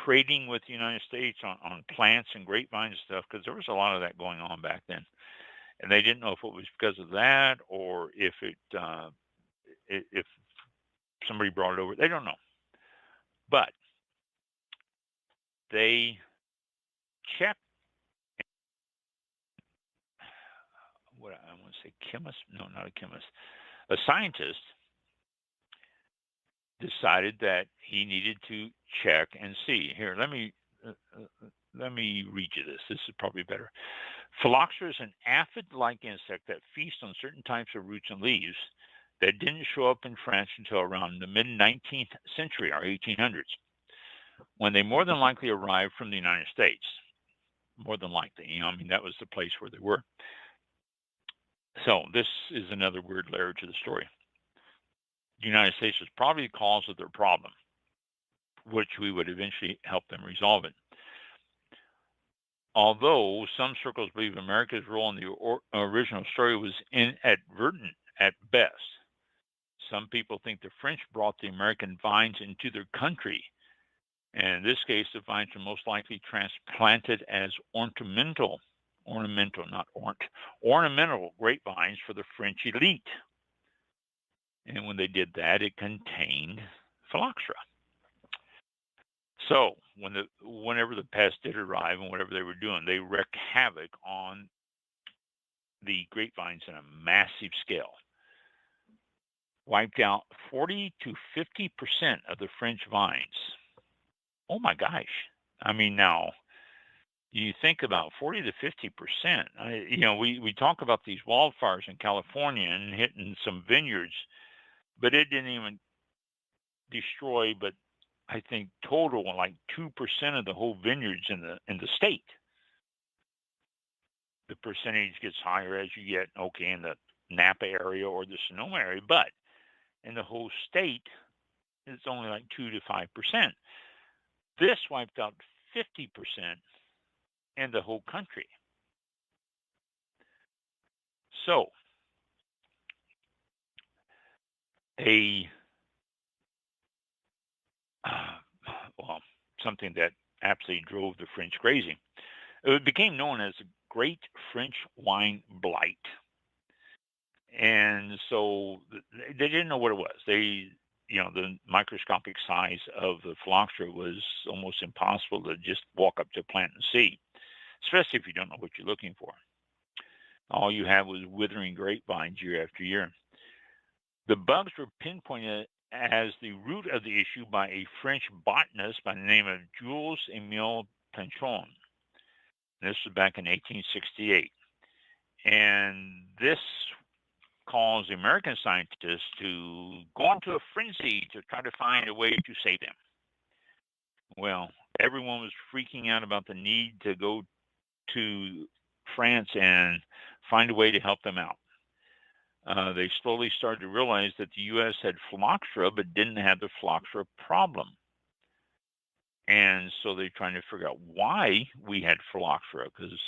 trading with the United States on plants and grapevines and stuff, because there was a lot of that going on back then. And they didn't know if it was because of that or if if somebody brought it over. They don't know. But they checked. What I want to say, chemist? No, not a chemist. A scientist decided that he needed to check and see. Here, let me read you this. This is probably better. Phylloxera is an aphid-like insect that feasts on certain types of roots and leaves that didn't show up in France until around the mid-19th century or 1800s, when they more than likely arrived from the United States. More than likely, I mean, that was the place where they were. So this is another weird layer to the story. The United States was probably the cause of their problem, which we would eventually help them resolve it. Although some circles believe America's role in the original story was inadvertent at best, some people think the French brought the American vines into their country. And in this case, the vines were most likely transplanted as ornamental grapevines for the French elite. And when they did that, it contained Phylloxera. So whenever the pest did arrive and whatever they were doing, they wreaked havoc on the grapevines in a massive scale. Wiped out 40 to 50% of the French vines. Oh my gosh. I mean, now, you think about 40 to 50%. We talk about these wildfires in California and hitting some vineyards, but it didn't even destroy, but I think total like 2% of the whole vineyards in the state. The percentage gets higher as you get, in the Napa area or the Sonoma area, but in the whole state, it's only like 2 to 5%. This wiped out 50% in the whole country. So, something that absolutely drove the French crazy. It became known as the Great French Wine Blight. And so they didn't know what it was. The microscopic size of the Phylloxera was almost impossible to just walk up to a plant and see, especially if you don't know what you're looking for. All you had was withering grapevines year after year. The bugs were pinpointed as the root of the issue by a French botanist by the name of Jules-Émile Planchon. This was back in 1868. And this caused the American scientists to go into a frenzy to try to find a way to save them. Well, everyone was freaking out about the need to go to France and find a way to help them out. They slowly started to realize that the U.S. had Phylloxera but didn't have the Phylloxera problem. And so they're trying to figure out why we had Phylloxera, because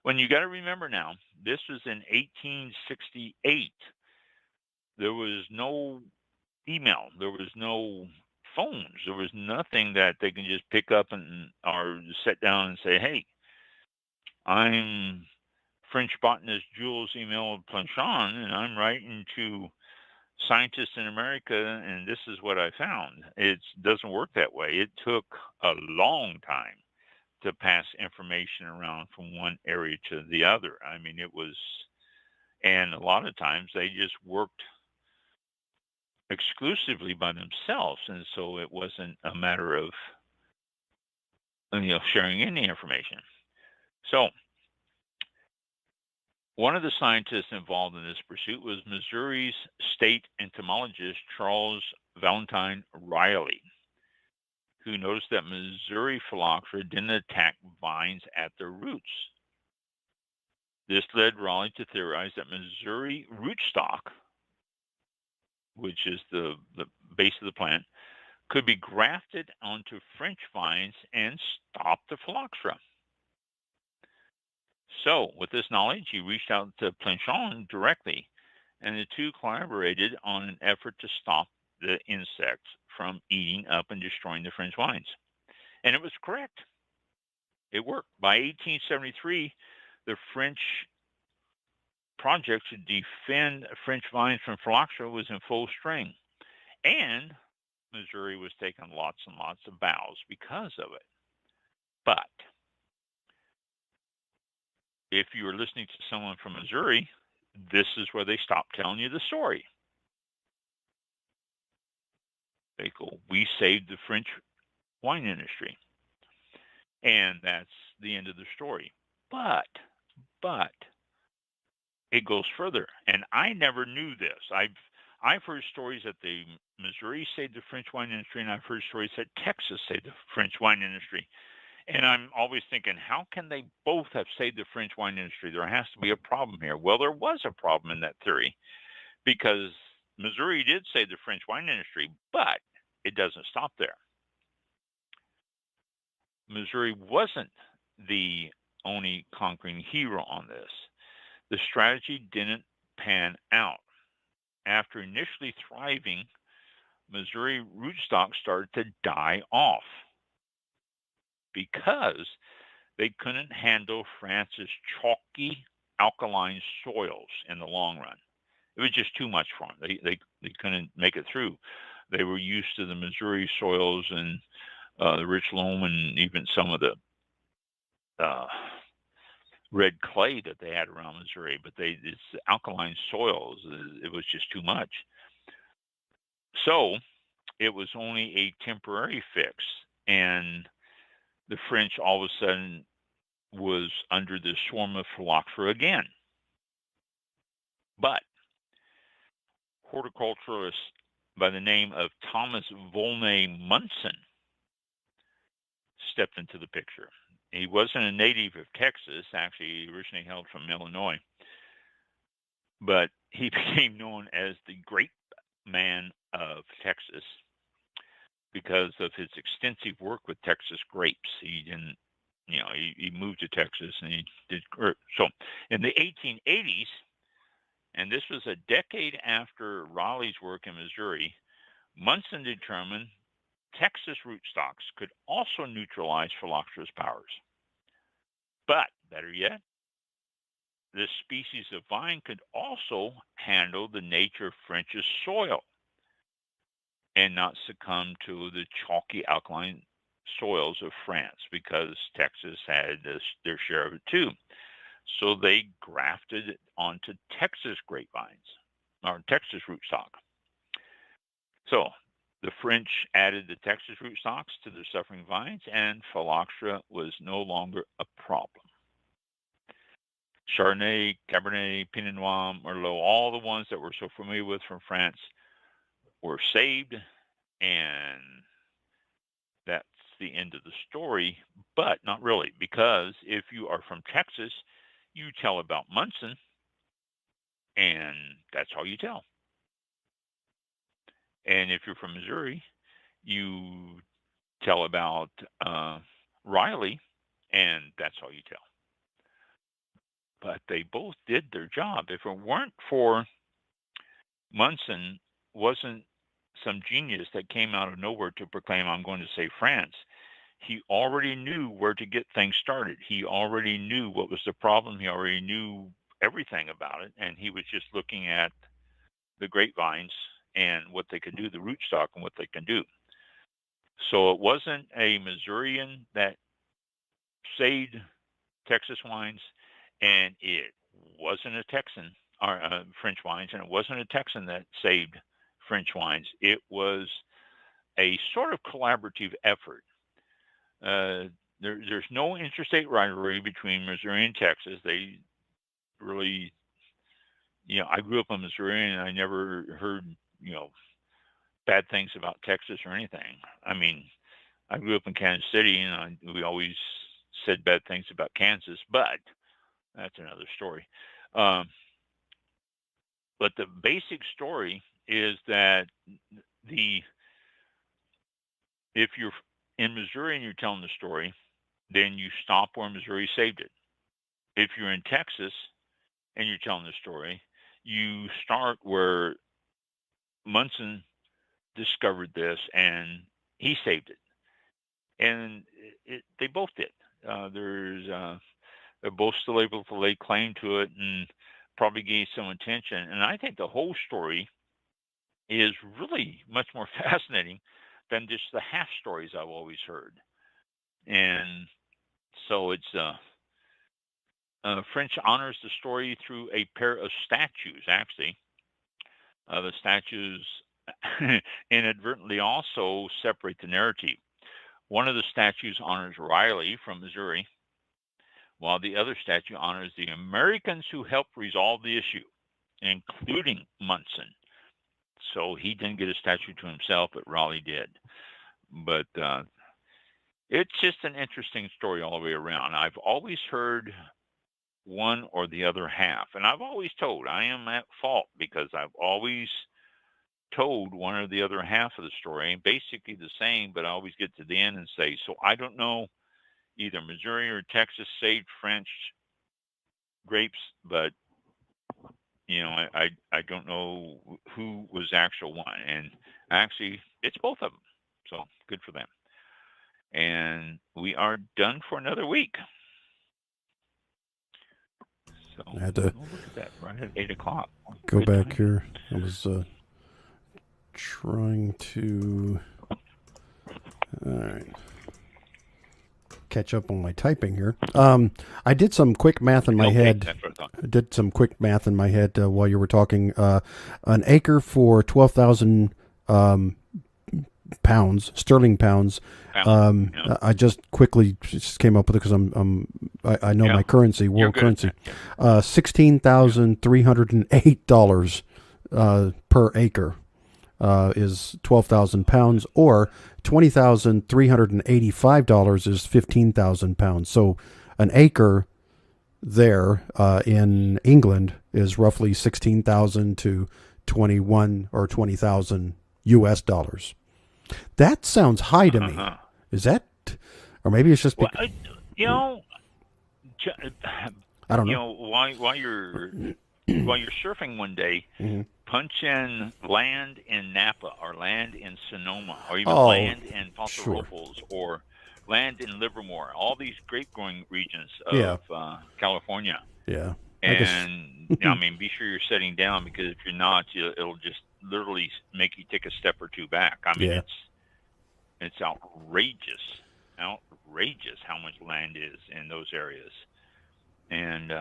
when you got to remember now, this was in 1868. There was no email. There was no phones. There was nothing that they can just pick up or sit down and say, hey, I'm French botanist Jules-Émile Planchon, and I'm writing to scientists in America, and this is what I found. It doesn't work that way. It took a long time to pass information around from one area to the other. I mean, it was, and a lot of times they just worked exclusively by themselves, and so it wasn't a matter of sharing any information. So one of the scientists involved in this pursuit was Missouri's state entomologist Charles Valentine Riley, who noticed that Missouri phylloxera didn't attack vines at their roots. This led Riley to theorize that Missouri rootstock, which is the base of the plant, could be grafted onto French vines and stop the phylloxera. So, with this knowledge, he reached out to Planchon directly, and the two collaborated on an effort to stop the insects from eating up and destroying the French vines. And it was correct. It worked. By 1873, the French project to defend French vines from phylloxera was in full swing. And Missouri was taking lots and lots of bows because of it. But if you were listening to someone from Missouri, this is where they stop telling you the story. They go, we saved the French wine industry. And that's the end of the story. But it goes further. And I never knew this. I've heard stories that the Missouri saved the French wine industry, and I've heard stories that Texas saved the French wine industry. And I'm always thinking, how can they both have saved the French wine industry? There has to be a problem here. Well, there was a problem in that theory, because Missouri did save the French wine industry, but it doesn't stop there. Missouri wasn't the only conquering hero on this. The strategy didn't pan out. After initially thriving, Missouri rootstock started to die off because they couldn't handle France's chalky, alkaline soils in the long run. It was just too much for them. They couldn't make it through. They were used to the Missouri soils and the rich loam and even some of the red clay that they had around Missouri, but it's alkaline soils. It was just too much. So it was only a temporary fix, and the French all of a sudden was under the swarm of phylloxera again. But horticulturalist by the name of Thomas Volney-Munson stepped into the picture. He wasn't a native of Texas. Actually, he originally hailed from Illinois. But he became known as the Grape Man of Texas because of his extensive work with Texas grapes. He didn't, he moved to Texas and he did. So in the 1880s, and this was a decade after Raleigh's work in Missouri, Munson determined Texas rootstocks could also neutralize phylloxera's powers. But better yet, this species of vine could also handle the nature of French's soil and not succumb to the chalky alkaline soils of France, because Texas had their share of it too. So they grafted it onto Texas grapevines, or Texas rootstock. So the French added the Texas rootstocks to their suffering vines, and phylloxera was no longer a problem. Chardonnay, Cabernet, Pinot Noir, Merlot, all the ones that we're so familiar with from France were saved, and that's the end of the story, but not really, because if you are from Texas, you tell about Munson, and that's all you tell. And if you're from Missouri, you tell about Riley, and that's all you tell. But they both did their job. If it weren't for Munson, wasn't some genius that came out of nowhere to proclaim, I'm going to save France. He already knew where to get things started. He already knew what was the problem. He already knew everything about it. And he was just looking at the grapevines and what they could do, the rootstock and what they can do. So it wasn't a Missourian that saved Texas wines, and it wasn't a Texan or French wines, and it wasn't a Texan that saved French wines. It was a sort of collaborative effort. There's no interstate rivalry between Missouri and Texas. They really, I grew up in Missouri, and I never heard, bad things about Texas or anything. I mean, I grew up in Kansas City, and we always said bad things about Kansas, but that's another story. But the basic story is that if you're in Missouri and you're telling the story, then you stop where Missouri saved it. If you're in Texas and you're telling the story, you start where Munson discovered this and he saved it. And they both did. They're both still able to lay claim to it and probably gain some attention. And I think the whole story is really much more fascinating than just the half stories I've always heard. And so it's French honors the story through a pair of statues, actually. The statues inadvertently also separate the narrative. One of the statues honors Riley from Missouri, while the other statue honors the Americans who helped resolve the issue, including Munson. So he didn't get a statue to himself, but Raleigh did. But it's just an interesting story all the way around. I've always heard one or the other half, and I've always told I am at fault because I've always told one or the other half of the story, basically the same, but I always get to the end and say, so I don't know, either Missouri or Texas saved French grapes, but I don't know who was the actual one. And actually, it's both of them. So good for them. And we are done for another week. So I had to look at that right at 8 o'clock. Go good back time. Here. I was trying to all right. Catch up on my typing here. I did some quick math in my head. While you were talking. An acre for 12,000 pounds, sterling pounds. I just quickly came up with it because I know my currency, world currency. $16,308 per acre is 12,000 pounds, or $20,385 is 15,000 pounds. So an acre there in England is roughly 16,000 to 21 or 20,000 US dollars. That sounds high to me. Is that, or maybe it's just I don't know. While you're surfing one day, punch in land in Napa or land in Sonoma or even land in Paso or land in Livermore, all these grape growing regions of California. Yeah. And be sure you're sitting down, because if you're not, it'll just literally make you take a step or two back. It's outrageous how much land is in those areas. And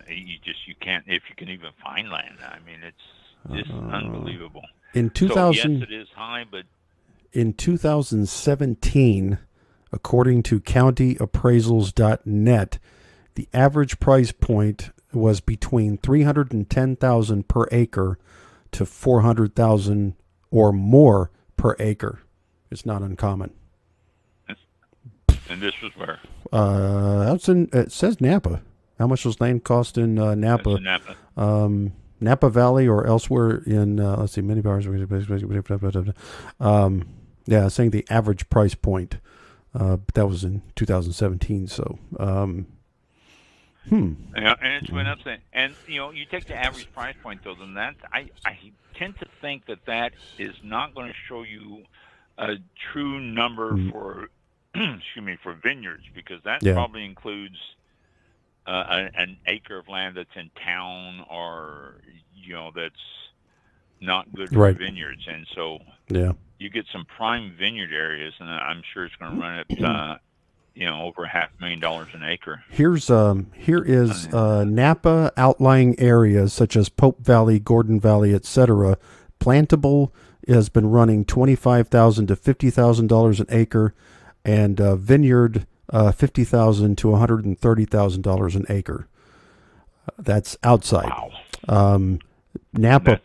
you can't, if you can even find land. It's just unbelievable. In 2000, so yes, it is high, but in 2017, according to countyappraisals.net, the average price point was between $310,000 per acre to $400,000 or more per acre. It's not uncommon. And this was where? It says Napa. How much does land cost in Napa? Napa Valley or elsewhere in, let's see, many bars. Saying the average price point. That was in 2017. So, and it's went up. And, you take the average price point, though, then that, I tend to think that is not going to show you a true number for, for vineyards, because that probably includes an acre of land that's in town or, that's not good for vineyards. And so you get some prime vineyard areas, and I'm sure it's going to run at over $500,000 an acre. Here is Napa outlying areas such as Pope Valley, Gordon Valley, etc. Plantable has been running $25,000 to $50,000 an acre, and vineyard $50,000 to $130,000 an acre. That's outside. Wow. Napa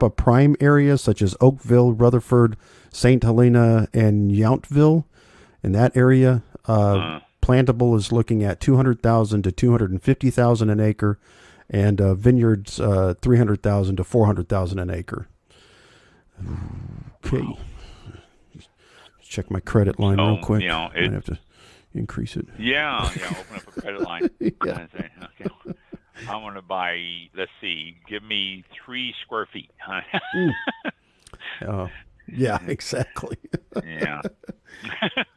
prime areas such as Oakville, Rutherford, St. Helena, and Yountville. In that area, plantable is looking at $200,000 to $250,000 an acre, and vineyards $300,000 to $400,000 an acre. Okay, just check my credit line real quick. I have to increase it. Yeah, open up a credit line. Yeah. And say, okay, I want to buy. Let's see, give me 3 square feet. Yeah, exactly. Yeah.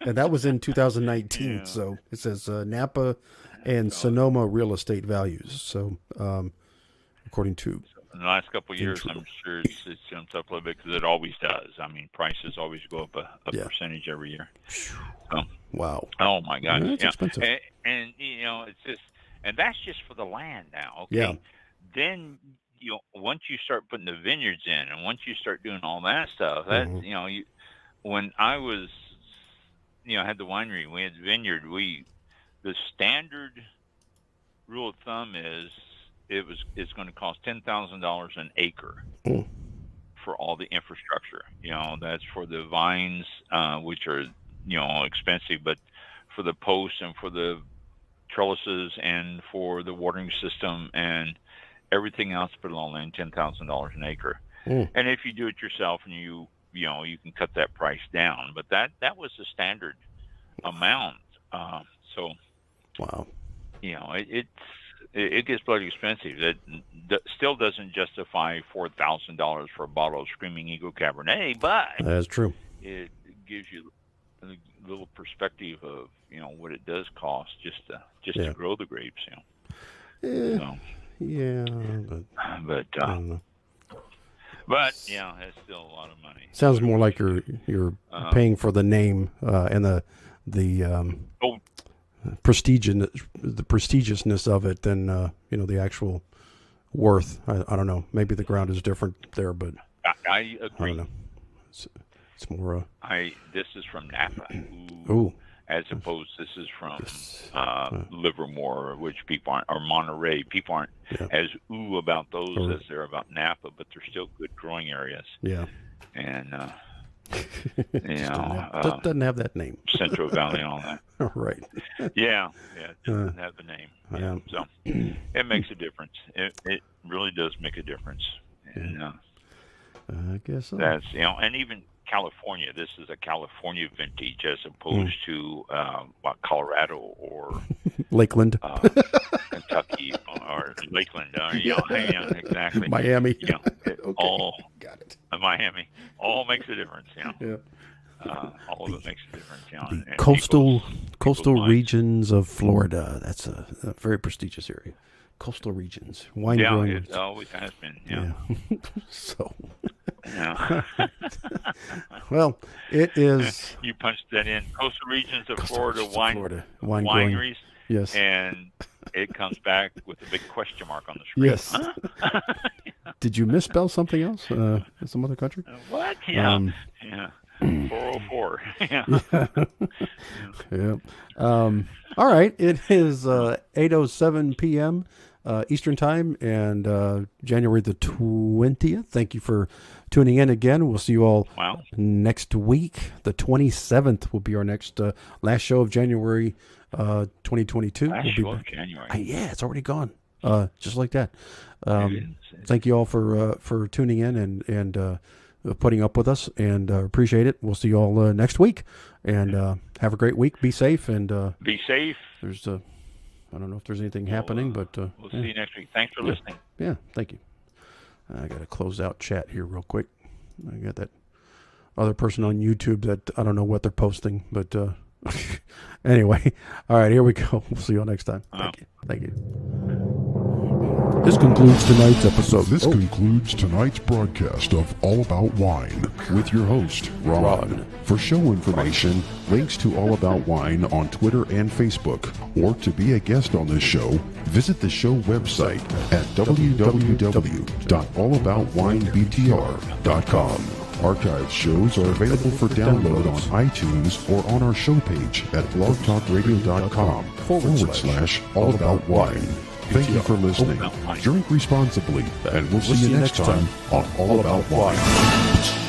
And that was in 2019. Yeah. So it says Napa and Sonoma real estate values. So according to in the last couple of years, I'm sure it's jumped up a little bit because it always does. I mean, prices always go up a percentage every year. So, wow. Oh my gosh. That's expensive. And it's just, and that's just for the land now. Okay. Yeah. Then once you start putting the vineyards in, and once you start doing all that stuff, that when I was, had the winery, we had the vineyard. The standard rule of thumb is it's going to cost $10,000 an acre for all the infrastructure. That's for the vines, which are expensive, but for the posts and for the trellises and for the watering system and everything else, put it all in $10,000 an acre. And if you do it yourself, and you can cut that price down, but that was the standard amount. So wow, it gets bloody expensive. That still doesn't justify $4,000 for a bottle of Screaming Eagle Cabernet, but that's true. It gives you a little perspective of what it does cost just to grow the grapes. Yeah, but it's still a lot of money. Sounds more like you're paying for the name and the prestigiousness of it than the actual worth. I don't know. Maybe the ground is different there, but I agree. I don't know. It's more. This is from Napa. Ooh. As opposed, this is from Livermore, which people aren't, or Monterey. People aren't as about those as they're about Napa, but they're still good growing areas. Yeah. And doesn't have that name. Central Valley and all that. Right. Yeah, it doesn't have the name. Yeah. So it makes a difference. It really does make a difference. And I guess so. That's and even California. This is a California vintage as opposed to Colorado or Lakeland, Kentucky or Lakeland. Exactly. Miami. Okay. All got it. Miami. All makes a difference. All of it makes a difference. The coastal regions of Florida. That's a very prestigious area. Coastal regions, wine growing. It always has been. Yeah. So. Yeah. Well, it is. You punched that in. Coastal regions of Florida wine wineries. Yes. And it comes back with a big question mark on the screen. Yes. Huh? Did you misspell something else in some other country? What? Yeah. 404. Yeah. All right. It is 8:07 p.m. Eastern Time, and January the 20th. Thank you for tuning in again. We'll see you all next week. The 27th will be our next last show of January 2022. Last show of January. Yeah, it's already gone. Just like that. Thank you all for tuning in and putting up with us, and appreciate it. We'll see you all next week, and have a great week. Be safe, and be safe. There's I don't know if there's anything happening, but we'll see you next week. Thanks for listening. Yeah, thank you. I got to close out chat here real quick. I got that other person on YouTube that I don't know what they're posting, but anyway. All right, here we go. We'll see you all next time. Thank you. This concludes tonight's episode. This concludes tonight's broadcast of All About Wine with your host, Ron. For show information, links to All About Wine on Twitter and Facebook, or to be a guest on this show, visit the show website at www.allaboutwinebtr.com. Archived shows are available for download on iTunes or on our show page at blogtalkradio.com/allaboutwine. Thank you for listening. Drink responsibly, and we'll see you next time on All About Wine.